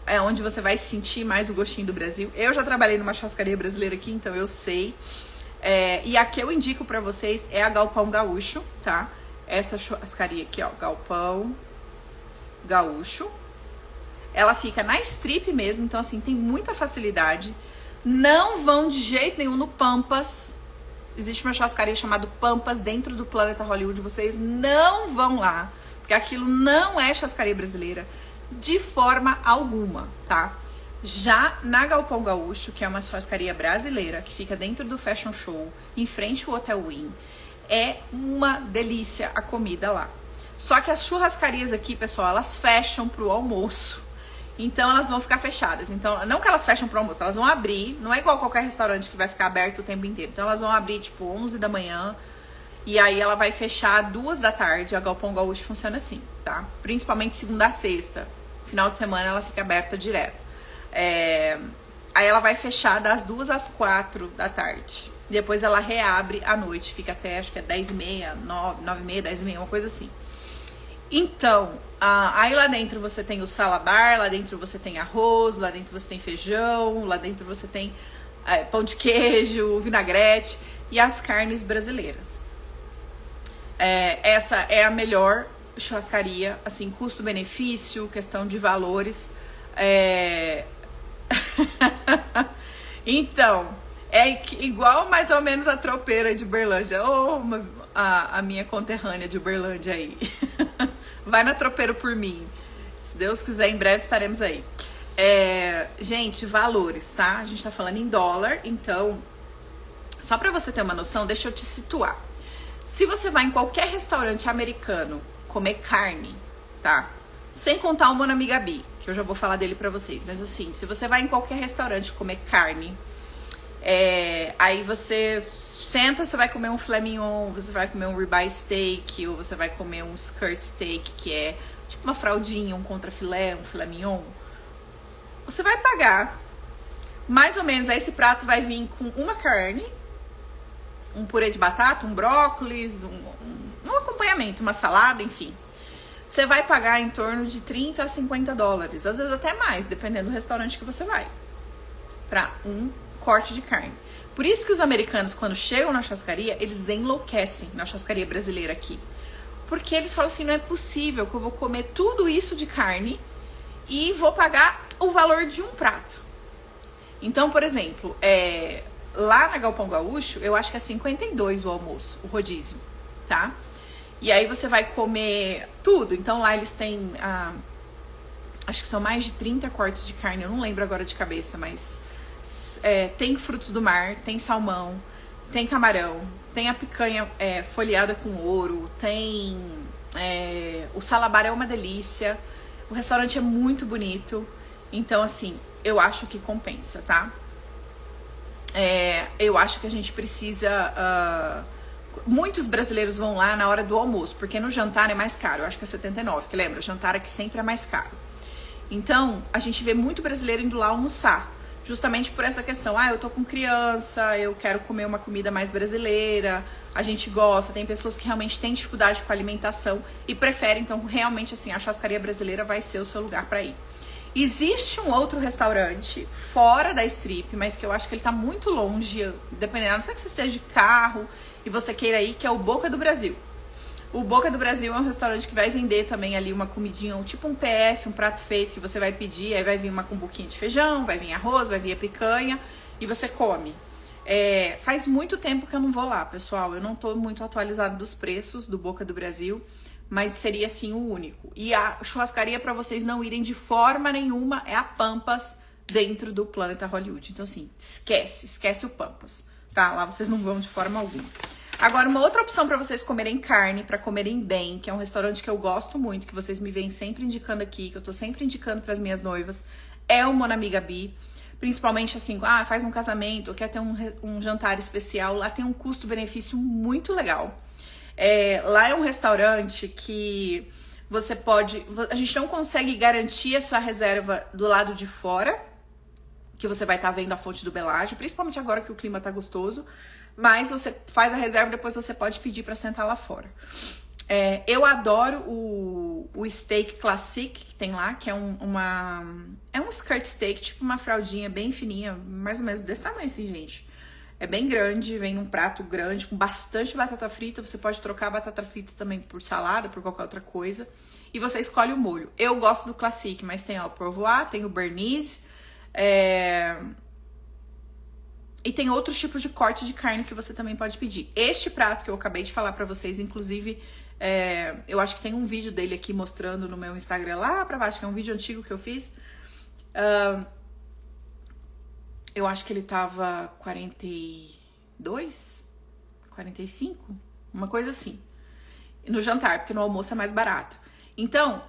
é onde você vai sentir mais o gostinho do Brasil. Eu já trabalhei numa churrascaria brasileira aqui, então eu sei. E a que eu indico pra vocês é a Galpão Gaúcho, tá? Essa churrascaria aqui, ó, Galpão Gaúcho. Ela fica na strip mesmo, então assim, tem muita facilidade. Não vão de jeito nenhum no Pampas. Existe uma churrascaria chamada Pampas dentro do Planeta Hollywood. Vocês não vão lá, porque aquilo não é churrascaria brasileira de forma alguma, tá? Já na Galpão Gaúcho, que é uma churrascaria brasileira, que fica dentro do Fashion Show, em frente ao Hotel Wynn, é uma delícia a comida lá. Só que as churrascarias aqui, pessoal, elas fecham pro almoço. Então elas vão ficar fechadas. Então, não que elas fecham pro almoço, elas vão abrir. Não é igual qualquer restaurante que vai ficar aberto o tempo inteiro. Então elas vão abrir tipo 11 da manhã. E aí ela vai fechar 2 da tarde. A Galpão Gaúcho funciona assim, tá? Principalmente segunda a sexta. Final de semana ela fica aberta direto. Aí ela vai fechar das 2 às 4 da tarde. Depois ela reabre à noite. Fica até, acho que é 10h30, 9h30, 10h30, uma coisa assim. Então, aí lá dentro você tem o salabar, lá dentro você tem arroz, lá dentro você tem feijão, lá dentro você tem pão de queijo, vinagrete e as carnes brasileiras. Essa é a melhor churrascaria, assim, custo-benefício, questão de valores. Então, é igual mais ou menos a tropeira de Uberlândia. A minha conterrânea de Uberlândia aí. Vai na tropeira por mim. Se Deus quiser, em breve estaremos aí. Gente, valores, tá? A gente tá falando em dólar, então, só pra você ter uma noção, deixa eu te situar. Se você vai em qualquer restaurante americano comer carne, tá? Sem contar o Mon Ami Gabi, que eu já vou falar dele pra vocês. Mas assim, se você vai em qualquer restaurante comer carne, aí você senta, você vai comer um filé mignon, você vai comer um ribeye steak, ou você vai comer um skirt steak, que é tipo uma fraldinha, um contrafilé, um filé mignon. Você vai pagar, mais ou menos, aí esse prato vai vir com uma carne, um purê de batata, um brócolis, um acompanhamento, uma salada, enfim. Você vai pagar em torno de 30 a 50 dólares, às vezes até mais, dependendo do restaurante que você vai, pra um corte de carne. Por isso que os americanos, quando chegam na churrascaria, eles enlouquecem na churrascaria brasileira aqui. Porque eles falam assim, não é possível que eu vou comer tudo isso de carne e vou pagar o valor de um prato. Então, por exemplo, lá na Galpão Gaúcho, eu acho que é 52 o almoço, o rodízio, tá? E aí você vai comer tudo. Então lá eles têm, acho que são mais de 30 cortes de carne, eu não lembro agora de cabeça, mas tem frutos do mar, tem salmão, tem camarão, tem a picanha folheada com ouro, tem o salabar é uma delícia, o restaurante é muito bonito, então assim, eu acho que compensa, tá? Eu acho que a gente precisa... muitos brasileiros vão lá na hora do almoço, porque no jantar é mais caro, eu acho que é 79, que lembra, jantar aqui sempre é mais caro. Então, a gente vê muito brasileiro indo lá almoçar, justamente por essa questão, eu tô com criança, eu quero comer uma comida mais brasileira, a gente gosta, tem pessoas que realmente têm dificuldade com a alimentação e preferem, então realmente assim, a churrascaria brasileira vai ser o seu lugar para ir. Existe um outro restaurante fora da strip, mas que eu acho que ele tá muito longe, dependendo, a não ser que você esteja de carro e você queira ir, que é o Boca do Brasil. O Boca do Brasil é um restaurante que vai vender também ali uma comidinha, tipo um PF, um prato feito que você vai pedir, aí vai vir uma cumbuquinha de feijão, vai vir arroz, vai vir a picanha e você come. Faz muito tempo que eu não vou lá, pessoal, eu não tô muito atualizado dos preços do Boca do Brasil, mas seria assim o único. E a churrascaria para vocês não irem de forma nenhuma é a Pampas dentro do Planeta Hollywood. Então assim, esquece o Pampas, tá? Lá vocês não vão de forma alguma. Agora, uma outra opção para vocês comerem carne, para comerem bem, que é um restaurante que eu gosto muito, que vocês me vêm sempre indicando aqui, que eu tô sempre indicando para as minhas noivas, é o Mon Ami Gabi. Principalmente assim, faz um casamento, quer ter um jantar especial, lá tem um custo-benefício muito legal. Lá é um restaurante que você pode... A gente não consegue garantir a sua reserva do lado de fora, que você vai estar vendo a fonte do Bellagio, principalmente agora que o clima tá gostoso, mas você faz a reserva e depois você pode pedir para sentar lá fora. Eu adoro o steak classic que tem lá, que é um skirt steak, tipo uma fraldinha bem fininha, mais ou menos desse tamanho assim, gente. É bem grande, vem num prato grande, com bastante batata frita. Você pode trocar a batata frita também por salada, por qualquer outra coisa. E você escolhe o molho. Eu gosto do classic, mas tem o Provois, tem o Béarnaise, e tem outros tipos de corte de carne que você também pode pedir. Este prato que eu acabei de falar pra vocês, inclusive, eu acho que tem um vídeo dele aqui mostrando no meu Instagram lá pra baixo, que é um vídeo antigo que eu fiz. Eu acho que ele tava 42, 45, uma coisa assim. No jantar, porque no almoço é mais barato. Então,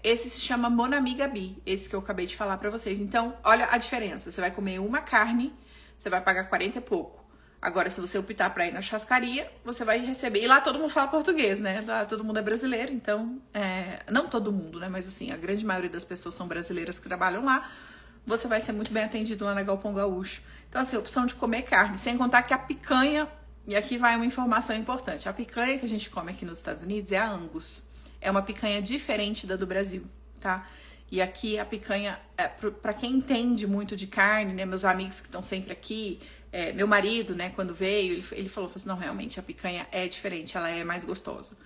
esse se chama Mon Ami Gabi, esse que eu acabei de falar pra vocês. Então, olha a diferença. Você vai comer uma carne, você vai pagar 40 e pouco. Agora, se você optar pra ir na churrascaria, você vai receber... E lá todo mundo fala português, né? Lá todo mundo é brasileiro, então... Não todo mundo, né? Mas assim, a grande maioria das pessoas são brasileiras que trabalham lá. Você vai ser muito bem atendido lá na Galpão Gaúcho. Então, assim, opção de comer carne. Sem contar que a picanha... E aqui vai uma informação importante. A picanha que a gente come aqui nos Estados Unidos é a Angus. É uma picanha diferente da do Brasil, tá? E aqui a picanha, pra quem entende muito de carne, né? Meus amigos que estão sempre aqui, meu marido, né? Quando veio, ele falou assim, não, realmente, a picanha é diferente, ela é mais gostosa,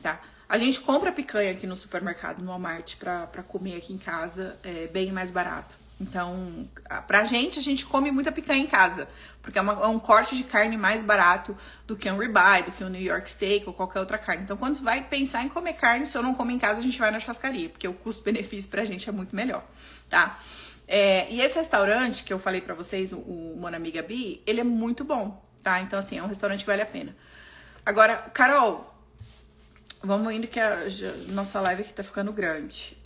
tá? A gente compra picanha aqui no supermercado, no Walmart, pra comer aqui em casa, bem mais barato. Então, a gente come muita picanha em casa, porque é um corte de carne mais barato do que um ribeye, do que um New York steak ou qualquer outra carne. Então, quando vai pensar em comer carne, se eu não como em casa, a gente vai na churrascaria, porque o custo-benefício pra gente é muito melhor, tá? E esse restaurante que eu falei pra vocês, o Mon Ami Gabi, ele é muito bom, tá? Então, assim, é um restaurante que vale a pena. Agora, Carol... Vamos indo que a nossa live aqui tá ficando grande.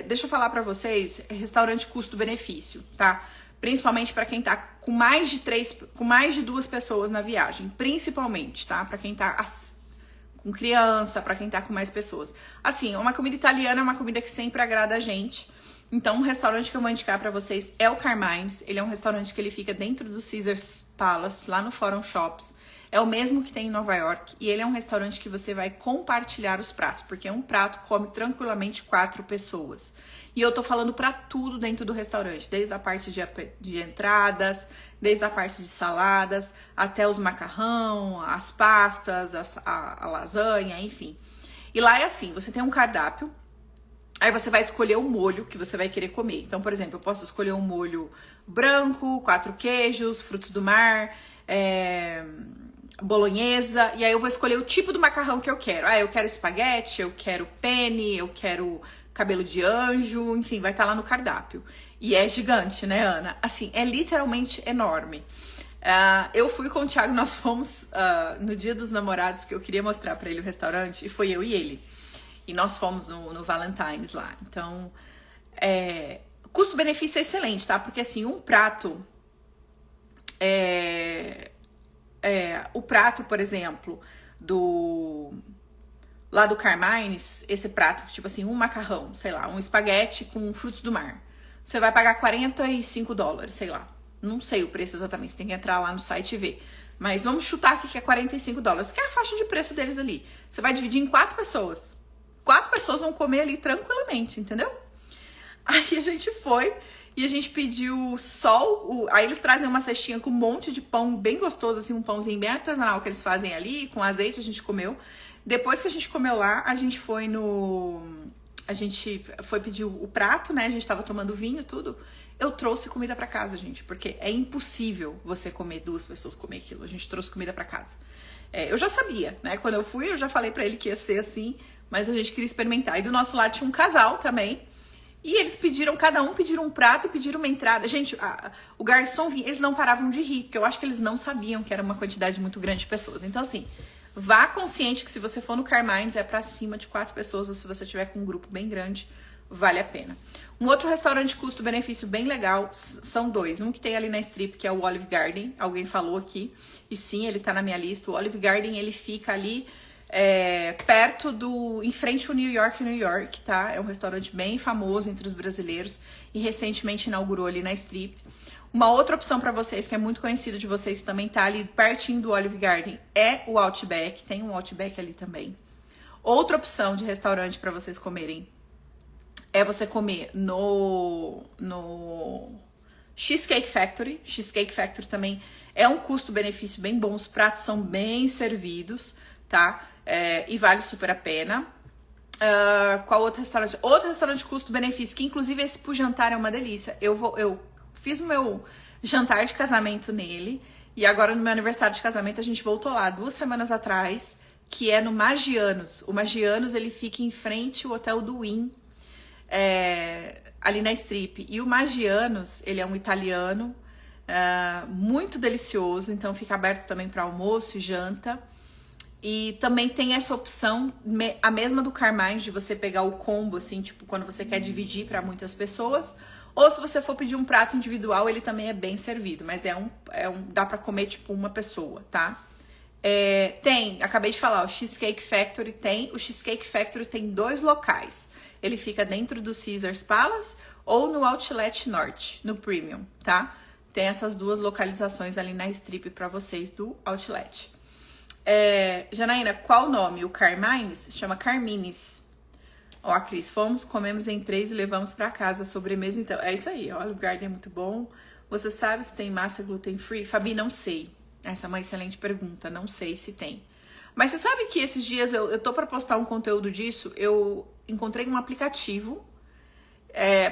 Deixa eu falar pra vocês, restaurante custo-benefício, tá? Principalmente pra quem tá com mais de 2 pessoas na viagem. Principalmente, tá? Pra quem tá com criança, pra quem tá com mais pessoas. Assim, uma comida italiana é uma comida que sempre agrada a gente. Então, um restaurante que eu vou indicar pra vocês é o Carmine's. Ele é um restaurante que ele fica dentro do Caesars Palace, lá no Forum Shops. É o mesmo que tem em Nova York e ele é um restaurante que você vai compartilhar os pratos, porque um prato come tranquilamente 4 pessoas. E eu tô falando pra tudo dentro do restaurante, desde a parte de entradas, desde a parte de saladas, até os macarrão, as pastas, a lasanha, enfim. E lá é assim, você tem um cardápio, aí você vai escolher o molho que você vai querer comer. Então, por exemplo, eu posso escolher um molho branco, 4 queijos, frutos do mar, bolonhesa, e aí eu vou escolher o tipo do macarrão que eu quero. Eu quero espaguete, eu quero penne, eu quero cabelo de anjo, enfim, vai estar lá no cardápio. E é gigante, né, Ana? Assim, é literalmente enorme. Eu fui com o Thiago, nós fomos no Dia dos Namorados, porque eu queria mostrar pra ele o restaurante, e foi eu e ele. E nós fomos no Valentine's lá. Então, custo-benefício é excelente, tá? Porque assim, um prato... o prato, por exemplo, lá do Carmine's, esse prato, tipo assim, um macarrão, sei lá, um espaguete com frutos do mar. Você vai pagar $45, sei lá. Não sei o preço exatamente, você tem que entrar lá no site e ver. Mas vamos chutar aqui que é $45, que é a faixa de preço deles ali. Você vai dividir em 4 pessoas. 4 pessoas vão comer ali tranquilamente, entendeu? Aí a gente foi... E a gente pediu aí eles trazem uma cestinha com um monte de pão bem gostoso, assim, um pãozinho bem artesanal que eles fazem ali, com azeite a gente comeu. Depois que a gente comeu lá, a gente foi pedir o prato, né? A gente tava tomando vinho, tudo. Eu trouxe comida pra casa, gente, porque é impossível você comer 2 pessoas comer aquilo. A gente trouxe comida pra casa. Eu já sabia, né? Quando eu fui, eu já falei pra ele que ia ser assim, mas a gente queria experimentar. E do nosso lado tinha um casal também. E eles cada um pediram um prato e pediram uma entrada. Gente, o garçom vinha, eles não paravam de rir, porque eu acho que eles não sabiam que era uma quantidade muito grande de pessoas. Então, assim, vá consciente que se você for no Carmine's é pra cima de 4 pessoas, ou se você tiver com um grupo bem grande, vale a pena. Um outro restaurante custo-benefício bem legal, são 2. Um que tem ali na Strip, que é o Olive Garden, alguém falou aqui, e sim, ele tá na minha lista. O Olive Garden, ele fica ali perto em frente ao New York, tá? É um restaurante bem famoso entre os brasileiros e recentemente inaugurou ali na Strip. Uma outra opção para vocês, que é muito conhecido de vocês, também tá ali pertinho do Olive Garden, é o Outback. Tem um Outback ali também. Outra opção de restaurante para vocês comerem é você comer no Cheesecake Factory. Cheesecake Factory também é um custo-benefício bem bom. Os pratos são bem servidos, tá? E vale super a pena. Qual outro restaurante? Outro restaurante custo-benefício, que inclusive esse pro jantar é uma delícia. Eu fiz o meu jantar de casamento nele. E agora no meu aniversário de casamento a gente voltou lá 2 semanas atrás, que é no Maggiano's. O Maggiano's, ele fica em frente ao Hotel do Wynn, ali na Strip. E o Maggiano's, ele é um italiano, muito delicioso, então fica aberto também para almoço e janta. E também tem essa opção, a mesma do Carmine, de você pegar o combo, assim, tipo, quando você quer dividir para muitas pessoas. Ou se você for pedir um prato individual, ele também é bem servido, mas dá para comer, tipo, uma pessoa, tá? Acabei de falar, o Cheesecake Factory o Cheesecake Factory tem 2 locais. Ele fica dentro do Caesars Palace ou no Outlet Norte, no Premium, tá? Tem essas 2 localizações ali na Strip para vocês do Outlet. Janaína, qual o nome? O Carmines? Chama Carmines. Ó, a Cris, comemos em 3 e levamos para casa a sobremesa, então. É isso aí, ó, o Olive Garden é muito bom. Você sabe se tem massa gluten free? Fabi, não sei. Essa é uma excelente pergunta, não sei se tem. Mas você sabe que esses dias eu tô para postar um conteúdo disso, eu encontrei um aplicativo,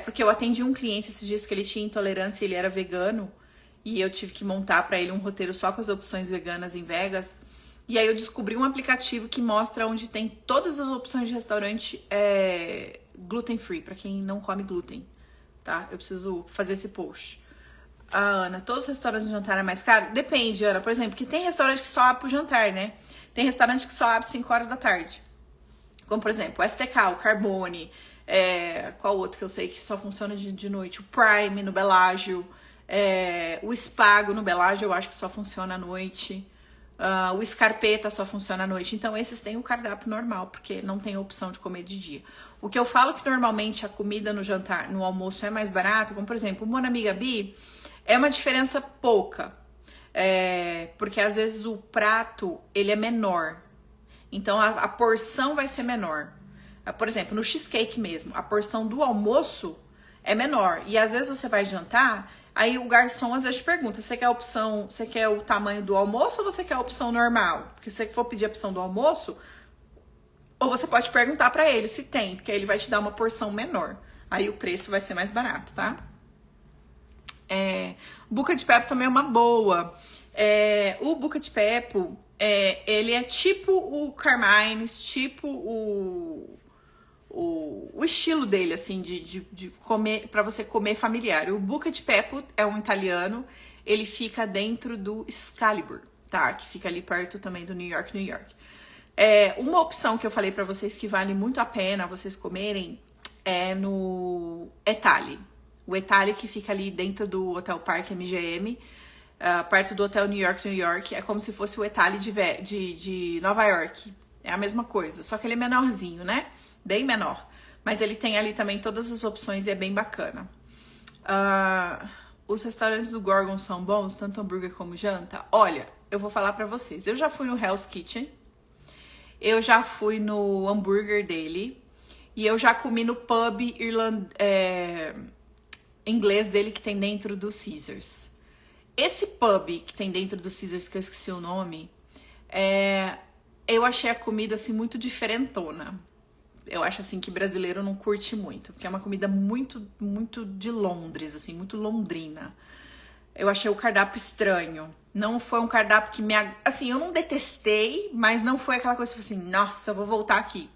porque eu atendi um cliente esses dias que ele tinha intolerância e ele era vegano, e eu tive que montar para ele um roteiro só com as opções veganas em Vegas. E aí eu descobri um aplicativo que mostra onde tem todas as opções de restaurante gluten free, para quem não come glúten, tá? Eu preciso fazer esse post. Ana, todos os restaurantes de jantar é mais caro? Depende, Ana. Por exemplo, que tem restaurante que só abre pro jantar, né? Tem restaurante que só abre 5 horas da tarde. Como, por exemplo, o STK, o Carbone, qual outro que eu sei que só funciona de noite? O Prime, no Bellagio, o Spago, no Bellagio, eu acho que só funciona à noite. O Scarpetta só funciona à noite. Então, esses têm o cardápio normal, porque não tem opção de comer de dia. O que eu falo que normalmente a comida no jantar, no almoço é mais barata, como, por exemplo, o Mon Ami Gabi, é uma diferença pouca. Porque, às vezes, o prato, ele é menor. Então, a porção vai ser menor. Por exemplo, no cheesecake mesmo, a porção do almoço é menor. E, às vezes, você vai jantar... Aí o garçom às vezes te pergunta, você quer o tamanho do almoço ou você quer a opção normal? Porque se você for pedir a opção do almoço, ou você pode perguntar pra ele se tem, porque aí ele vai te dar uma porção menor. Aí o preço vai ser mais barato, tá? Buca de Pepo também é uma boa. O Buca de Pepo, ele é tipo o Carmines, tipo o estilo dele, assim, de comer, pra você comer familiar. O Buca de Pepo é um italiano, ele fica dentro do Excalibur, tá? Que fica ali perto também do New York. Uma opção que eu falei pra vocês que vale muito a pena vocês comerem é no Etali. O Etali que fica ali dentro do Hotel Park MGM, perto do Hotel New York, é como se fosse o Etali de Nova York. É a mesma coisa, só que ele é menorzinho, né? Bem menor. Mas ele tem ali também todas as opções e é bem bacana. Os restaurantes do Gorgon são bons, tanto hambúrguer como janta? Olha, eu vou falar pra vocês. Eu já fui no Hell's Kitchen. Eu já fui no hambúrguer dele. E eu já comi no pub inglês dele que tem dentro do Caesars. Esse pub que tem dentro do Caesars, que eu esqueci o nome, eu achei a comida assim muito diferentona. Eu acho assim que brasileiro não curte muito, porque é uma comida muito, muito de Londres, assim, muito londrina. Eu achei o cardápio estranho. Não foi um cardápio que assim, eu não detestei, mas não foi aquela coisa assim, nossa, eu vou voltar aqui.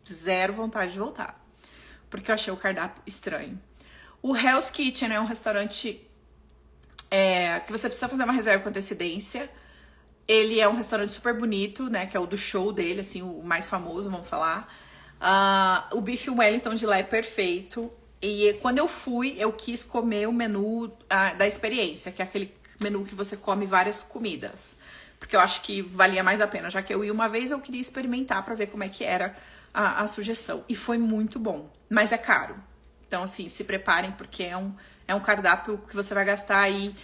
Zero vontade de voltar. Porque eu achei o cardápio estranho. O Hell's Kitchen é um restaurante que você precisa fazer uma reserva com antecedência. Ele é um restaurante super bonito, né? Que é o do show dele, assim, o mais famoso, vamos falar. O Beef Wellington de lá é perfeito. E quando eu fui, eu quis comer o menu da experiência, que é aquele menu que você come várias comidas. porque eu acho que valia mais a pena. Já que eu ia uma vez, eu queria experimentar pra ver como é que era a sugestão. E foi muito bom, mas é caro. Então, assim, se preparem, porque é um cardápio que você vai gastar aí...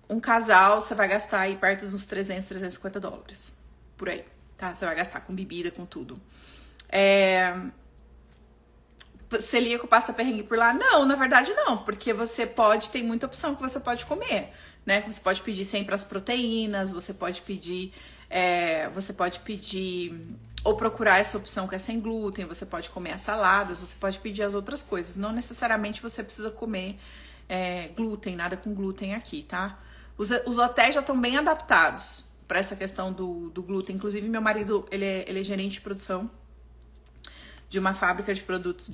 um casal, você vai gastar aí perto de uns 300, 350 dólares. Por aí, tá? Você vai gastar com bebida, com tudo. Celíaco passa perrengue por lá? Não, na verdade não, porque você tem muita opção que você pode comer, né? Você pode pedir sempre as proteínas, você pode pedir ou procurar essa opção que é sem glúten, você pode comer as saladas, você pode pedir as outras coisas. Não necessariamente você precisa comer glúten, nada com glúten aqui, tá? Os hotéis já estão bem adaptados para essa questão do glúten. Inclusive, meu marido, ele é gerente de produção de uma fábrica de produtos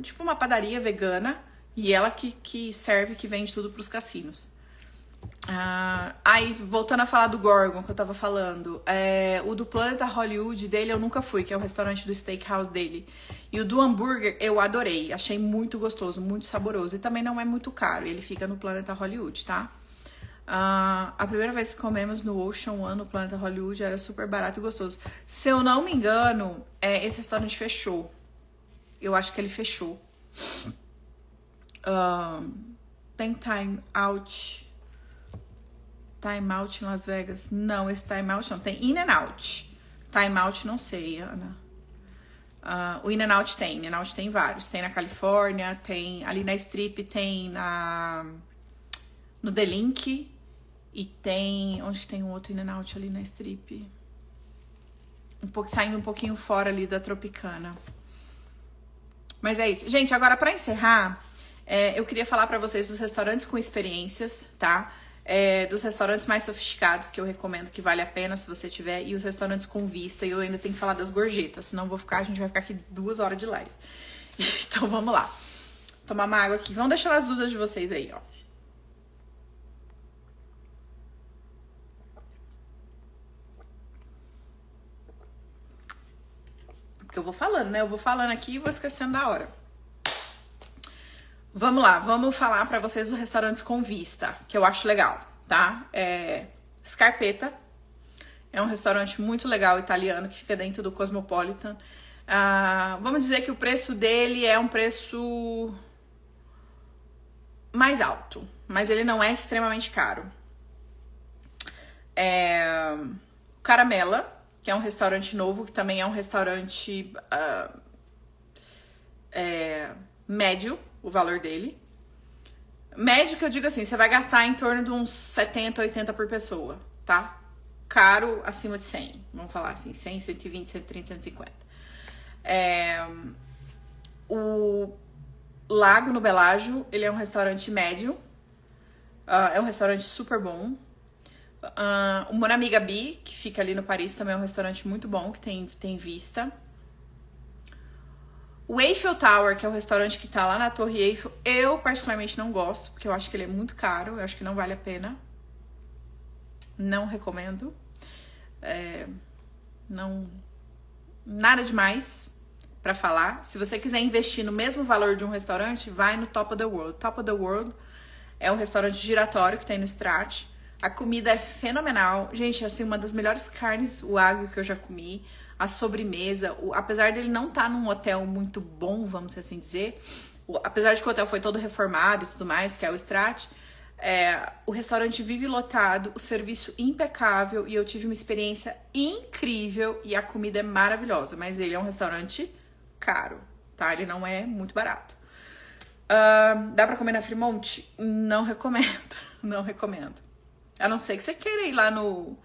tipo uma padaria vegana, e ela que serve, que vende tudo pros cassinos. Aí, voltando a falar do Gorgon que eu tava falando, o do Planeta Hollywood dele eu nunca fui, que é o restaurante do steakhouse dele. E o do hambúrguer eu adorei, achei muito gostoso, muito saboroso, e também não é muito caro, ele fica no Planeta Hollywood, tá? A primeira vez que comemos no Ocean One, no Planeta Hollywood, era super barato e gostoso. Se eu não me engano, esse restaurante fechou. Eu acho que ele fechou. Tem Time Out em Las Vegas? Não, esse Time Out não. Tem In and Out. Time Out não sei, Ana. O In and Out tem vários. Tem na Califórnia, tem ali na Strip, tem no The Link. E tem... Onde que tem um outro In and Out ali na Strip? Saindo um pouquinho fora ali da Tropicana. Mas é isso. Gente, agora pra encerrar, eu queria falar pra vocês dos restaurantes com experiências, tá? Dos restaurantes mais sofisticados, que eu recomendo, que vale a pena se você tiver, e os restaurantes com vista. E eu ainda tenho que falar das gorjetas, senão a gente vai ficar aqui 2 horas de live. Então vamos lá. Tomar uma água aqui. Vamos deixar as dúvidas de vocês aí, ó. Porque eu vou falando, né? Eu vou falando aqui e vou esquecendo da hora. Vamos lá, vamos falar pra vocês dos restaurantes com vista, que eu acho legal, tá? Scarpetta é um restaurante muito legal italiano que fica dentro do Cosmopolitan. Vamos dizer que o preço dele é um preço mais alto, mas ele não é extremamente caro. Caramella, que é um restaurante novo, que também é um restaurante médio, o valor dele. Médio que eu digo assim, você vai gastar em torno de uns 70, 80 por pessoa, tá? Caro acima de 100, vamos falar assim, 100, 120, 130, 150. O Lago no Belágio, ele é um restaurante médio, é um restaurante super bom. O Mon Ami Gabi, que fica ali no Paris, também é um restaurante muito bom, que tem vista. O Eiffel Tower, que é o restaurante que tá lá na Torre Eiffel, eu particularmente não gosto, porque eu acho que ele é muito caro, eu acho que não vale a pena. Não recomendo. Nada demais pra falar. Se você quiser investir no mesmo valor de um restaurante, vai no Top of the World. Top of the World é um restaurante giratório que tem no Strat. A comida é fenomenal. Gente, assim, uma das melhores carnes wagyu que eu já comi. A sobremesa, apesar dele não estar num hotel muito bom, vamos assim dizer, apesar de que o hotel foi todo reformado e tudo mais, que é o Strat, o restaurante vive lotado, o serviço impecável, e eu tive uma experiência incrível, e a comida é maravilhosa, mas ele é um restaurante caro, tá? Ele não é muito barato. Dá pra comer na Fremont? Não recomendo, não recomendo. A não ser que você queira ir lá no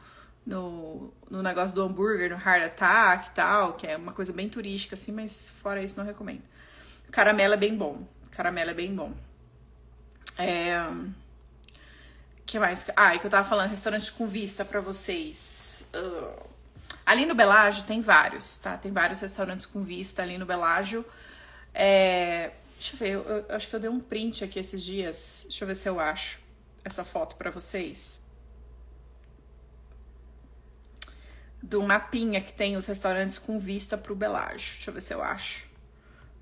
negócio do hambúrguer, no Heart Attack e tal, que é uma coisa bem turística, assim, mas fora isso, não recomendo. Caramelo é bem bom. Que mais? E que eu tava falando, restaurante com vista pra vocês. Ali no Belágio tem vários, tá? Tem vários restaurantes com vista ali no Belágio. Deixa eu ver, eu acho que eu dei um print aqui esses dias. Deixa eu ver se eu acho essa foto pra vocês. Do mapinha que tem os restaurantes com vista pro Belágio. Deixa eu ver se eu acho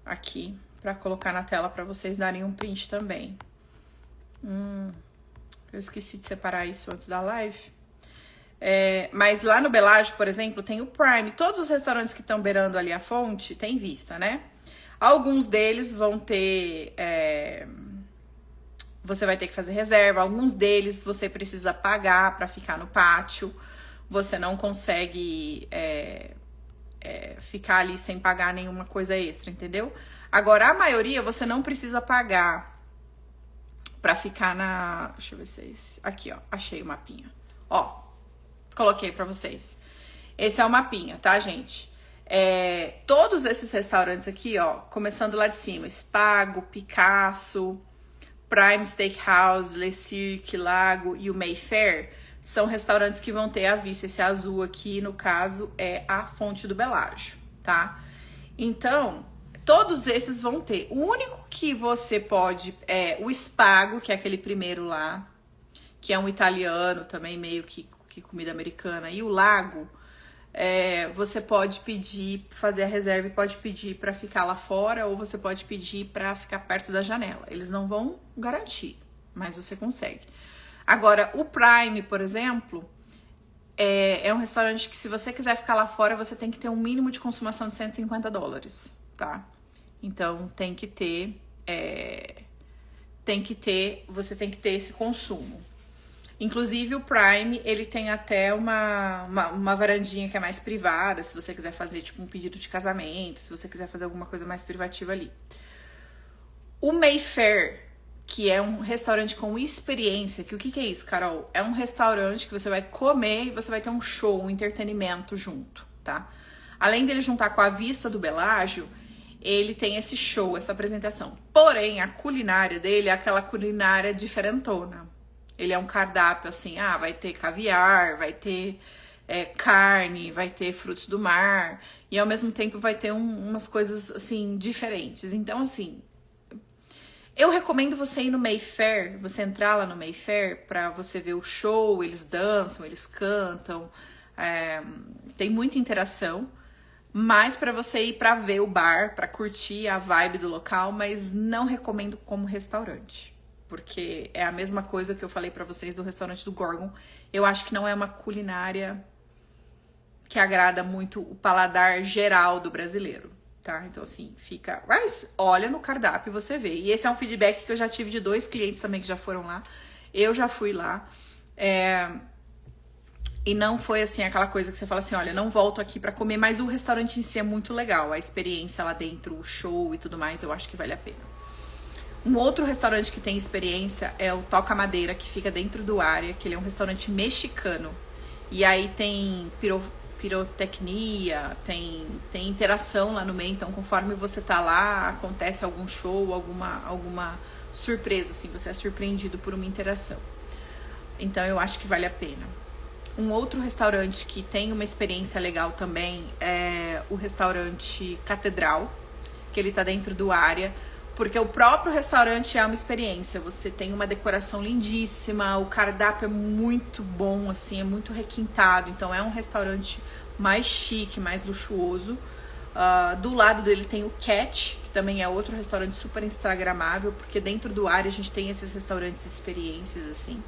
aqui, pra colocar na tela pra vocês darem um print também. Eu esqueci de separar isso antes da live. Mas lá no Bellagio, por exemplo, tem o Prime. Todos os restaurantes que estão beirando ali a fonte tem vista, né? Alguns deles vão ter... você vai ter que fazer reserva. Alguns deles você precisa pagar para ficar no pátio. Você não consegue ficar ali sem pagar nenhuma coisa extra, entendeu? Agora, a maioria você não precisa pagar pra ficar na... Deixa eu ver se... Aqui, ó. Achei o mapinha. Ó, coloquei pra vocês. Esse é o mapinha, tá, gente? Todos esses restaurantes aqui, ó, começando lá de cima. Spago, Picasso, Prime Steakhouse, Le Cirque, Lago e o Mayfair, são restaurantes que vão ter à vista. Esse azul aqui, no caso, é a fonte do Bellagio, tá? Então... todos esses vão ter. O único que você pode é o Spago, que é aquele primeiro lá, que é um italiano também, meio que comida americana. E o Lago, você pode pedir, fazer a reserva e pode pedir para ficar lá fora, ou você pode pedir para ficar perto da janela. Eles não vão garantir, mas você consegue. Agora, o Prime, por exemplo, é um restaurante que, se você quiser ficar lá fora, você tem que ter um mínimo de consumação de $150, tá? Então, você tem que ter esse consumo. Inclusive, o Prime, ele tem até uma varandinha que é mais privada, se você quiser fazer, tipo, um pedido de casamento, se você quiser fazer alguma coisa mais privativa ali. O Mayfair, que é um restaurante com experiência, que o que é isso, Carol? É um restaurante que você vai comer e você vai ter um show, um entretenimento junto, tá? Além dele juntar com a vista do Bellagio, ele tem esse show, essa apresentação. Porém, a culinária dele é aquela culinária diferentona. Ele é um cardápio assim, vai ter caviar, vai ter carne, vai ter frutos do mar. E ao mesmo tempo vai ter umas coisas assim, diferentes. Então, assim, eu recomendo você ir no Mayfair, você entrar lá no Mayfair pra você ver o show, eles dançam, eles cantam. Tem muita interação. Mais para você ir para ver o bar, para curtir a vibe do local, mas não recomendo como restaurante, porque é a mesma coisa que eu falei para vocês do restaurante do Gorgon. Eu acho que não é uma culinária que agrada muito o paladar geral do brasileiro, tá? Então, assim, fica... Mas olha no cardápio e você vê. E esse é um feedback que eu já tive de 2 clientes também que já foram lá. Eu já fui lá. E não foi assim aquela coisa que você fala assim, olha, não volto aqui pra comer, mas o restaurante em si é muito legal, a experiência lá dentro, o show e tudo mais, eu acho que vale a pena. Um outro restaurante que tem experiência é o Toca Madeira, que fica dentro do área, que ele é um restaurante mexicano. E aí tem pirotecnia, tem interação lá no meio, então conforme você tá lá, acontece algum show, alguma surpresa, assim, você é surpreendido por uma interação. Então eu acho que vale a pena. Um outro restaurante que tem uma experiência legal também é o restaurante Catedral, que ele tá dentro do área, porque o próprio restaurante é uma experiência. Você tem uma decoração lindíssima, o cardápio é muito bom, assim, é muito requintado. Então é um restaurante mais chique, mais luxuoso. Do lado dele tem o Catch, que também é outro restaurante super instagramável, porque dentro do área a gente tem esses restaurantes experiências, assim.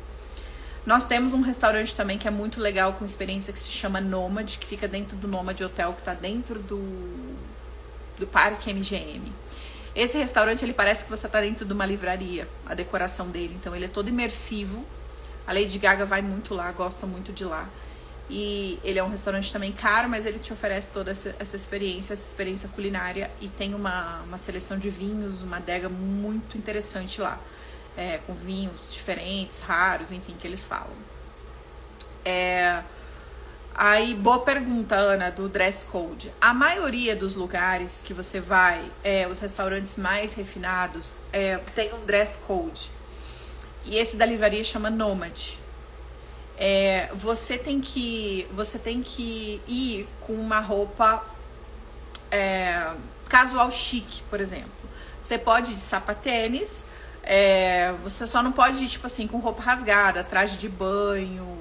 Nós temos um restaurante também que é muito legal, com experiência, que se chama Nomad, que fica dentro do Nomad Hotel, que tá dentro do Parque MGM. Esse restaurante, ele parece que você tá dentro de uma livraria, a decoração dele. Então ele é todo imersivo. A Lady Gaga vai muito lá, gosta muito de lá. E ele é um restaurante também caro, mas ele te oferece toda essa experiência culinária. E tem uma seleção de vinhos, uma adega muito interessante lá. Com vinhos diferentes, raros, enfim, que eles falam. Aí, boa pergunta, Ana, do dress code. A maioria dos lugares que você vai, os restaurantes mais refinados, tem um dress code. E esse da livraria chama Nomad. Você tem que ir com uma roupa casual chique, por exemplo. Você pode ir de sapatênis. Você só não pode ir, tipo assim, com roupa rasgada, traje de banho,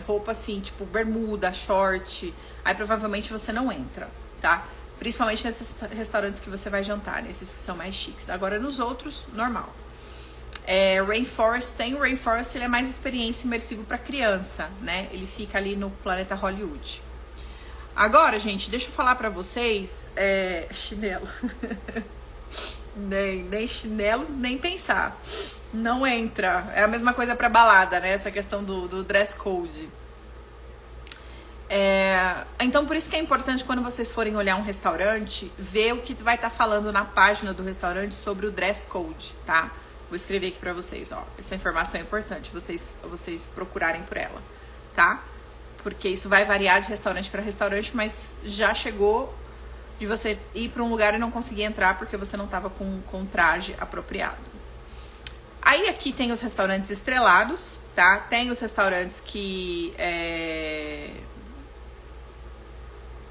roupa assim, tipo bermuda, short. Aí provavelmente você não entra, tá? Principalmente nesses restaurantes que você vai jantar, nesses que são mais chiques. Agora nos outros, normal. Rainforest, tem o Rainforest, ele é mais experiência imersiva para criança, né? Ele fica ali no Planeta Hollywood. Agora, gente, deixa eu falar pra vocês, chinelo. nem chinelo, nem pensar. Não entra. É a mesma coisa pra balada, né? Essa questão do dress code. Então, por isso que é importante quando vocês forem olhar um restaurante, ver o que vai estar falando na página do restaurante sobre o dress code, tá? Vou escrever aqui pra vocês, ó. Essa informação é importante, vocês procurarem por ela, tá? Porque isso vai variar de restaurante para restaurante, mas já chegou de você ir para um lugar e não conseguir entrar porque você não estava com traje apropriado. Aí aqui tem os restaurantes estrelados, tá? Tem os restaurantes que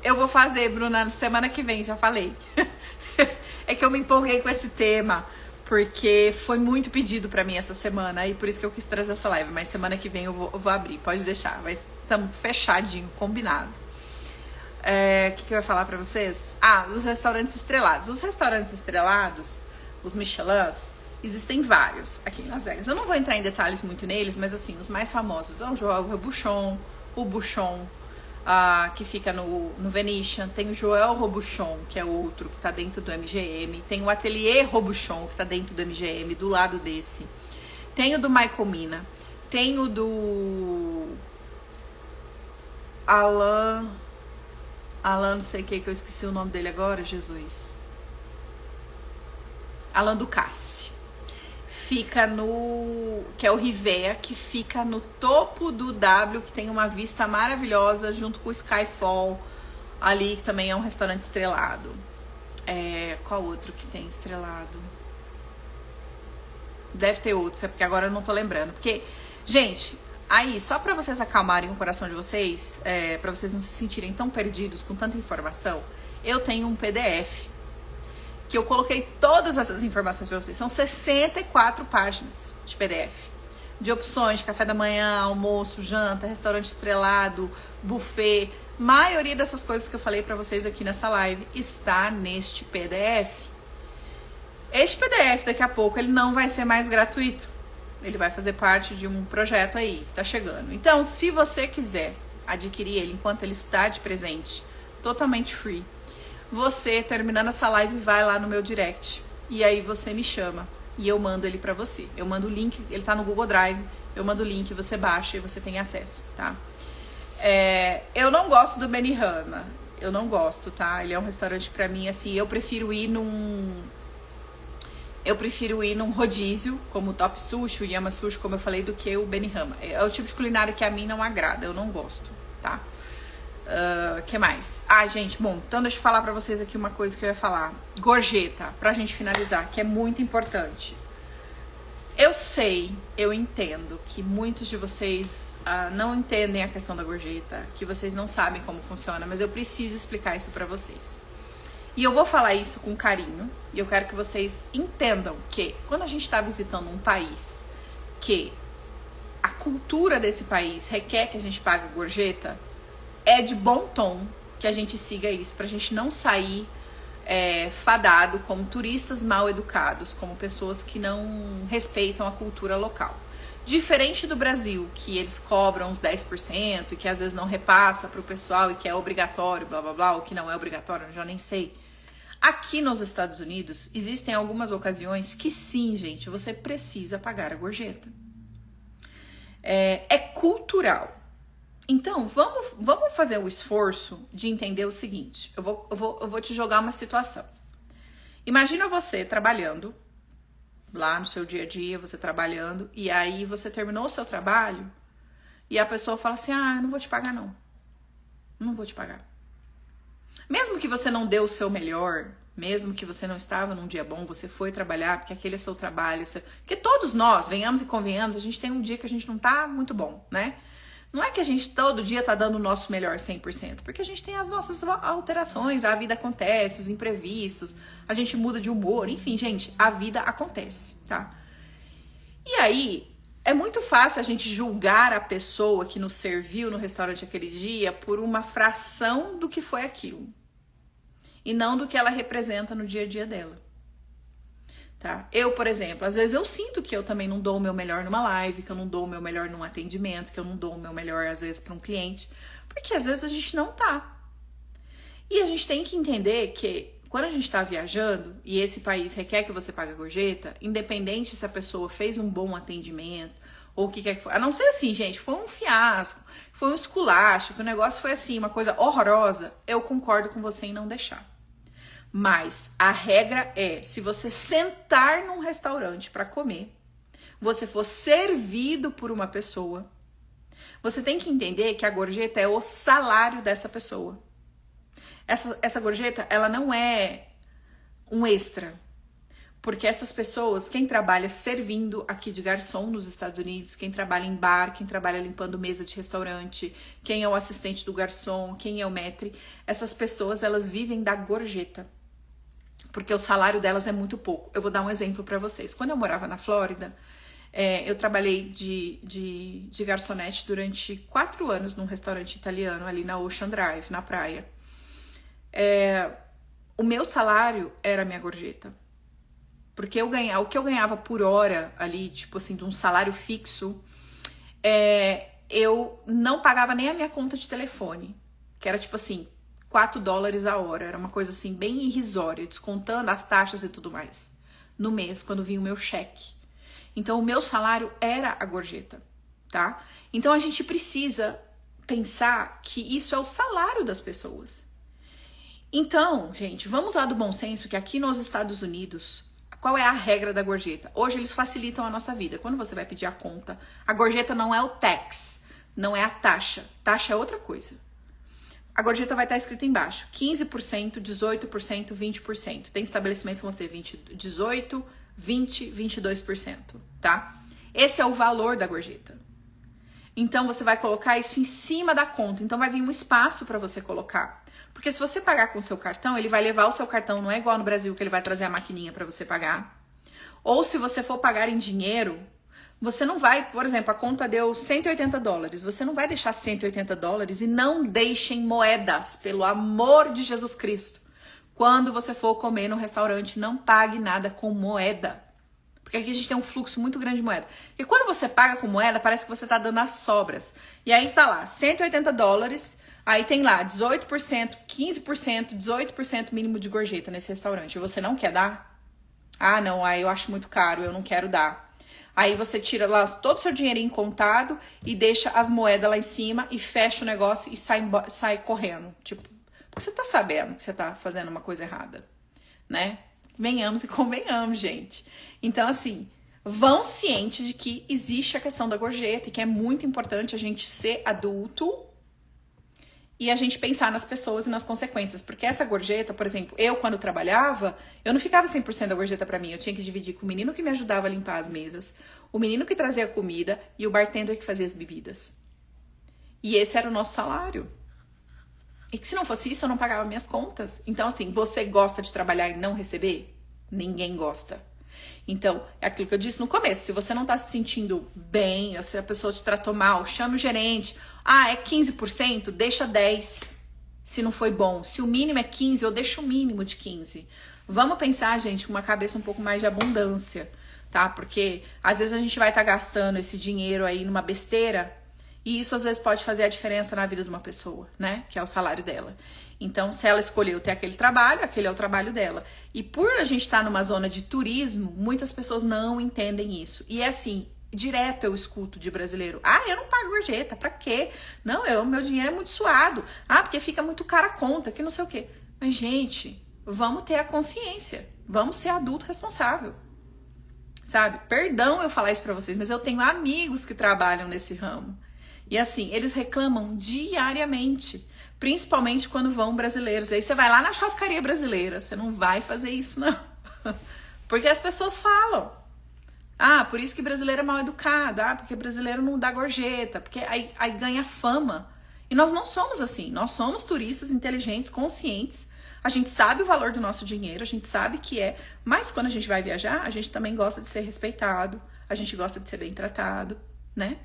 eu vou fazer, Bruna, semana que vem, já falei. É que eu me empolguei com esse tema, porque foi muito pedido pra mim essa semana, e por isso que eu quis trazer essa live. Mas semana que vem eu vou abrir, pode deixar. Estamos fechadinho, combinado. O que eu ia falar pra vocês? Os restaurantes estrelados. Os restaurantes estrelados, os Michelins, existem vários aqui em Las Vegas. Eu não vou entrar em detalhes muito neles, mas assim, os mais famosos é o Joel Robuchon, o Bouchon, que fica no Venetian. Tem o Joel Robuchon, que é outro que tá dentro do MGM. Tem o Atelier Robuchon, que tá dentro do MGM, do lado desse. Tem o do Michael Mina. Tem o do Alain, não sei o que eu esqueci o nome dele agora, Jesus. Alain Ducasse. Fica que é o Rivea, que fica no topo do W, que tem uma vista maravilhosa, junto com o Skyfall, ali, que também é um restaurante estrelado. Qual outro que tem estrelado? Deve ter outros, é porque agora eu não tô lembrando. Porque, gente, aí, só pra vocês acalmarem o coração de vocês, pra vocês não se sentirem tão perdidos com tanta informação, eu tenho um PDF que eu coloquei todas essas informações pra vocês. São 64 páginas de PDF. De opções, de café da manhã, almoço, janta, restaurante estrelado, buffet. Maioria dessas coisas que eu falei pra vocês aqui nessa live está neste PDF. Este PDF, daqui a pouco, ele não vai ser mais gratuito. Ele vai fazer parte de um projeto aí que tá chegando. Então, se você quiser adquirir ele enquanto ele está de presente, totalmente free, você, terminando essa live, vai lá no meu direct. E aí você me chama e eu mando ele pra você. Eu mando o link, ele tá no Google Drive. Eu mando o link, você baixa e você tem acesso, tá? Eu não gosto do Benihana. Eu não gosto, tá? Ele é um restaurante pra mim, assim, eu prefiro ir num rodízio, como o Top Sushi, o Yama Sushi, como eu falei, do que o Benihana. É o tipo de culinária que a mim não agrada, eu não gosto, tá? Que mais? Gente, bom, então deixa eu falar pra vocês aqui uma coisa que eu ia falar. Gorjeta, pra gente finalizar, que é muito importante. Eu entendo que muitos de vocês não entendem a questão da gorjeta, que vocês não sabem como funciona, mas eu preciso explicar isso pra vocês. E eu vou falar isso com carinho, e eu quero que vocês entendam que quando a gente está visitando um país que a cultura desse país requer que a gente pague gorjeta, é de bom tom que a gente siga isso, pra gente não sair fadado como turistas mal educados, como pessoas que não respeitam a cultura local. Diferente do Brasil, que eles cobram uns 10% e que às vezes não repassa pro pessoal e que é obrigatório, blá blá blá, ou que não é obrigatório, eu já nem sei. Aqui nos Estados Unidos, existem algumas ocasiões que sim, gente, você precisa pagar a gorjeta. É cultural. Então, vamos fazer o esforço de entender o seguinte. Eu vou te jogar uma situação. Imagina você trabalhando, lá no seu dia a dia, você trabalhando, e aí você terminou o seu trabalho, e a pessoa fala assim, não vou te pagar não. Não vou te pagar. Mesmo que você não deu o seu melhor, mesmo que você não estava num dia bom, você foi trabalhar, porque aquele é seu trabalho. Porque todos nós, venhamos e convenhamos, a gente tem um dia que a gente não tá muito bom, né? Não é que a gente todo dia tá dando o nosso melhor 100%, porque a gente tem as nossas alterações, a vida acontece, os imprevistos, a gente muda de humor, enfim, gente, a vida acontece, tá? E aí, é muito fácil a gente julgar a pessoa que nos serviu no restaurante aquele dia por uma fração do que foi aquilo, e não do que ela representa no dia a dia dela. tá? Eu, por exemplo, às vezes eu sinto que eu também não dou o meu melhor numa live, que eu não dou o meu melhor num atendimento, que eu não dou o meu melhor, às vezes, para um cliente, porque às vezes a gente não tá. E a gente tem que entender que quando a gente tá viajando e esse país requer que você pague a gorjeta, independente se a pessoa fez um bom atendimento ou o que quer que for, a não ser assim, gente, foi um fiasco, foi um esculacho, que o negócio foi assim, uma coisa horrorosa, eu concordo com você em não deixar. Mas a regra é, se você sentar num restaurante para comer, você for servido por uma pessoa, você tem que entender que a gorjeta é o salário dessa pessoa. Essa gorjeta, ela não é um extra. Porque essas pessoas, quem trabalha servindo aqui de garçom nos Estados Unidos, quem trabalha em bar, quem trabalha limpando mesa de restaurante, quem é o assistente do garçom, quem é o maître, essas pessoas, elas vivem da gorjeta. Porque o salário delas é muito pouco. Eu vou dar um exemplo para vocês. Quando eu morava na Flórida, eu trabalhei de garçonete durante 4 anos num restaurante italiano ali na Ocean Drive, na praia. O meu salário era a minha gorjeta. Porque o que eu ganhava por hora ali, tipo assim, de um salário fixo, eu não pagava nem a minha conta de telefone, que era tipo assim, $4 a hora, era uma coisa assim, bem irrisória, descontando as taxas e tudo mais, no mês, quando vinha o meu cheque. Então, o meu salário era a gorjeta, tá? Então, a gente precisa pensar que isso é o salário das pessoas. Então, gente, vamos lá do bom senso que aqui nos Estados Unidos, qual é a regra da gorjeta? Hoje eles facilitam a nossa vida. Quando você vai pedir a conta, a gorjeta não é o tax, não é a taxa. Taxa é outra coisa. A gorjeta vai estar escrita embaixo. 15%, 18%, 20%. Tem estabelecimentos que vão ser 18%, 20%, 22%, tá? Esse é o valor da gorjeta. Então, você vai colocar isso em cima da conta. Então, vai vir um espaço para você colocar. Porque se você pagar com o seu cartão, ele vai levar o seu cartão, não é igual no Brasil que ele vai trazer a maquininha para você pagar. Ou se você for pagar em dinheiro, você não vai, por exemplo, a conta deu $180, você não vai deixar $180 e não deixem moedas, pelo amor de Jesus Cristo. Quando você for comer no restaurante, não pague nada com moeda. Porque aqui a gente tem um fluxo muito grande de moeda. E quando você paga com moeda, parece que você tá dando as sobras. E aí tá lá, $180, aí tem lá 18%, 15%, 18% mínimo de gorjeta nesse restaurante. E você não quer dar? Ah, não, aí eu acho muito caro, eu não quero dar. Aí você tira lá todo o seu dinheirinho contado e deixa as moedas lá em cima e fecha o negócio e sai correndo. Tipo, você tá sabendo que você tá fazendo uma coisa errada, né? Venhamos e convenhamos, gente. Então, assim, vão ciente de que existe a questão da gorjeta e que é muito importante a gente ser adulto e a gente pensar nas pessoas e nas consequências. Porque essa gorjeta, por exemplo, eu quando trabalhava, eu não ficava 100% da gorjeta pra mim. Eu tinha que dividir com o menino que me ajudava a limpar as mesas, o menino que trazia a comida e o bartender que fazia as bebidas. E esse era o nosso salário. E que se não fosse isso, eu não pagava minhas contas. Então, assim, você gosta de trabalhar e não receber? Ninguém gosta. Então, é aquilo que eu disse no começo. Se você não tá se sentindo bem, ou se a pessoa te tratou mal, chame o gerente. Ah, é 15%? Deixa 10%. Se não foi bom. Se o mínimo é 15%, eu deixo o mínimo de 15%. Vamos pensar, gente, com uma cabeça um pouco mais de abundância, tá? Porque às vezes a gente vai estar gastando esse dinheiro aí numa besteira e isso às vezes pode fazer a diferença na vida de uma pessoa, né? Que é o salário dela. Então, se ela escolheu ter aquele trabalho, aquele é o trabalho dela. E por a gente estar numa zona de turismo, muitas pessoas não entendem isso. E é assim, direto eu escuto de brasileiro. Ah, eu não pago gorjeta, pra quê? Não, meu dinheiro é muito suado. Ah, porque fica muito cara a conta, que não sei o quê. Mas, gente, vamos ter a consciência. Vamos ser adulto responsável. Sabe? Perdão eu falar isso pra vocês, mas eu tenho amigos que trabalham nesse ramo. E assim, eles reclamam diariamente, principalmente quando vão brasileiros. Aí você vai lá na churrascaria brasileira, você não vai fazer isso, não. Porque as pessoas falam. Ah, por isso que brasileiro é mal educado. Ah, porque brasileiro não dá gorjeta. Porque aí ganha fama. E nós não somos assim. Nós somos turistas inteligentes, conscientes. A gente sabe o valor do nosso dinheiro, a gente sabe que é. Mas quando a gente vai viajar, a gente também gosta de ser respeitado. A gente gosta de ser bem tratado, né?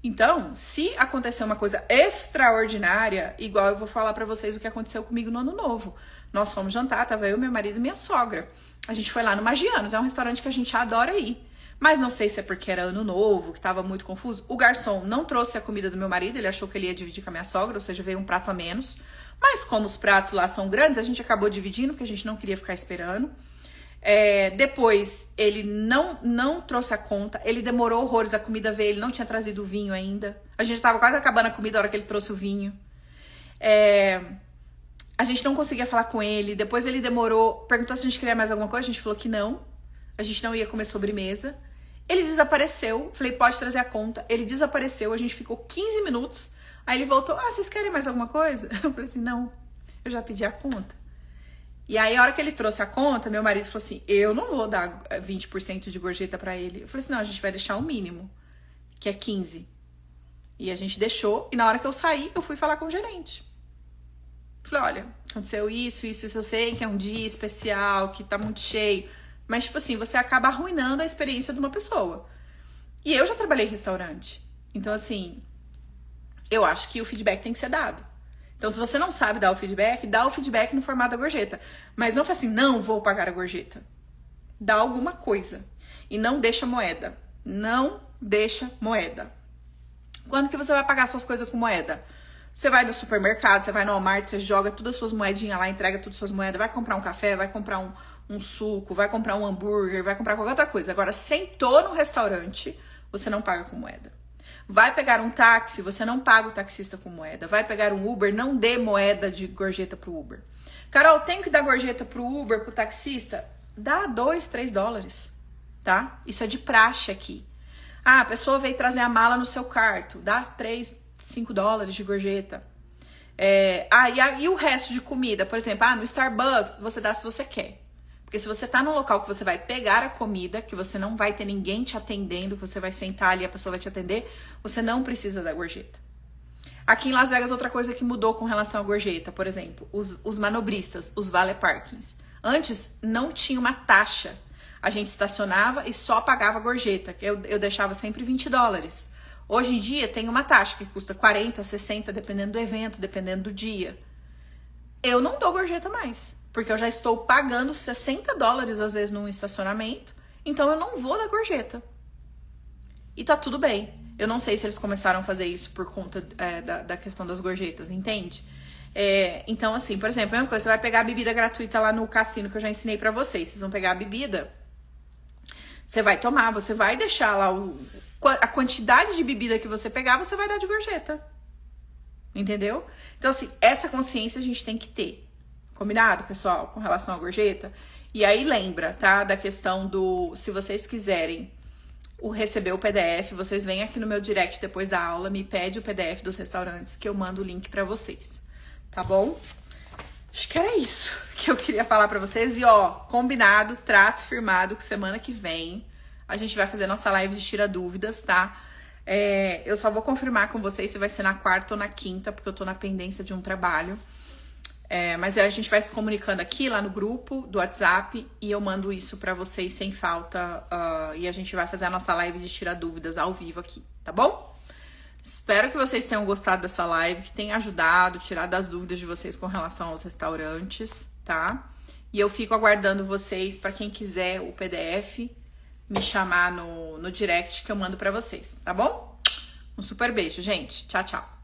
Então, se acontecer uma coisa extraordinária, igual eu vou falar pra vocês o que aconteceu comigo no Ano Novo. Nós fomos jantar, tava eu, meu marido e minha sogra. A gente foi lá no Magianos, é um restaurante que a gente adora ir. Mas não sei se é porque era ano novo, que tava muito confuso. O garçom não trouxe a comida do meu marido, ele achou que ele ia dividir com a minha sogra, ou seja, veio um prato a menos. Mas como os pratos lá são grandes, a gente acabou dividindo, porque a gente não queria ficar esperando. Depois, ele não trouxe a conta, ele demorou horrores, a comida veio, ele não tinha trazido o vinho ainda. A gente tava quase acabando a comida na hora que ele trouxe o vinho. A gente não conseguia falar com ele, depois ele demorou, perguntou se a gente queria mais alguma coisa, a gente falou que não. A gente não ia comer sobremesa. Ele desapareceu, falei, pode trazer a conta. Ele desapareceu, a gente ficou 15 minutos. Aí ele voltou, vocês querem mais alguma coisa? Eu falei assim, não, eu já pedi a conta. E aí, a hora que ele trouxe a conta, meu marido falou assim, eu não vou dar 20% de gorjeta pra ele. Eu falei assim, não, a gente vai deixar o mínimo, que é 15%. E a gente deixou, e na hora que eu saí, eu fui falar com o gerente. Falei, olha, aconteceu isso, eu sei que é um dia especial, que tá muito cheio. Mas, tipo assim, você acaba arruinando a experiência de uma pessoa. E eu já trabalhei em restaurante. Então, assim, eu acho que o feedback tem que ser dado. Então, se você não sabe dar o feedback, dá o feedback no formato da gorjeta. Mas não fala assim, não vou pagar a gorjeta. Dá alguma coisa. E não deixa moeda. Não deixa moeda. Quando que você vai pagar suas coisas com moeda? Você vai no supermercado, você vai no Walmart, você joga todas as suas moedinhas lá, entrega todas as suas moedas, vai comprar um café, vai comprar um suco, vai comprar um hambúrguer, vai comprar qualquer outra coisa. Agora, sentou no restaurante, você não paga com moeda. Vai pegar um táxi, você não paga o taxista com moeda. Vai pegar um Uber, não dê moeda de gorjeta pro Uber. Carol, tem que dar gorjeta pro Uber, pro taxista? Dá $2, $3, tá? Isso é de praxe aqui. A pessoa veio trazer a mala no seu quarto, dá $3, $5 de gorjeta. E o resto de comida, por exemplo, no Starbucks, você dá se você quer. Porque se você tá num local que você vai pegar a comida, que você não vai ter ninguém te atendendo, que você vai sentar ali e a pessoa vai te atender, você não precisa da gorjeta. Aqui em Las Vegas, outra coisa que mudou com relação à gorjeta, por exemplo, os manobristas, os valet parkings. Antes, não tinha uma taxa. A gente estacionava e só pagava gorjeta, que eu deixava sempre $20. Hoje em dia, tem uma taxa que custa 40, 60, dependendo do evento, dependendo do dia. Eu não dou gorjeta mais. Porque eu já estou pagando $60 às vezes num estacionamento, então eu não vou dar gorjeta. E tá tudo bem. Eu não sei se eles começaram a fazer isso por conta da questão das gorjetas, entende? Então, assim, por exemplo, a mesma coisa, você vai pegar a bebida gratuita lá no cassino que eu já ensinei pra vocês. Vocês vão pegar a bebida, você vai tomar, você vai deixar lá a quantidade de bebida que você pegar, você vai dar de gorjeta. Entendeu? Então, assim, essa consciência a gente tem que ter. Combinado, pessoal, com relação à gorjeta? E aí lembra, tá, da questão do, se vocês quiserem receber o PDF, vocês vêm aqui no meu direct depois da aula, me pede o PDF dos restaurantes que eu mando o link pra vocês, tá bom? Acho que era isso que eu queria falar pra vocês. E combinado, trato firmado que semana que vem a gente vai fazer nossa live de tira dúvidas, tá? Eu só vou confirmar com vocês se vai ser na quarta ou na quinta, porque eu tô na pendência de um trabalho. Mas a gente vai se comunicando aqui, lá no grupo do WhatsApp, e eu mando isso pra vocês sem falta, e a gente vai fazer a nossa live de tirar dúvidas ao vivo aqui, tá bom? Espero que vocês tenham gostado dessa live, que tenha ajudado, tirado as dúvidas de vocês com relação aos restaurantes, tá? E eu fico aguardando vocês, pra quem quiser o PDF, me chamar no direct que eu mando pra vocês, tá bom? Um super beijo, gente. Tchau, tchau.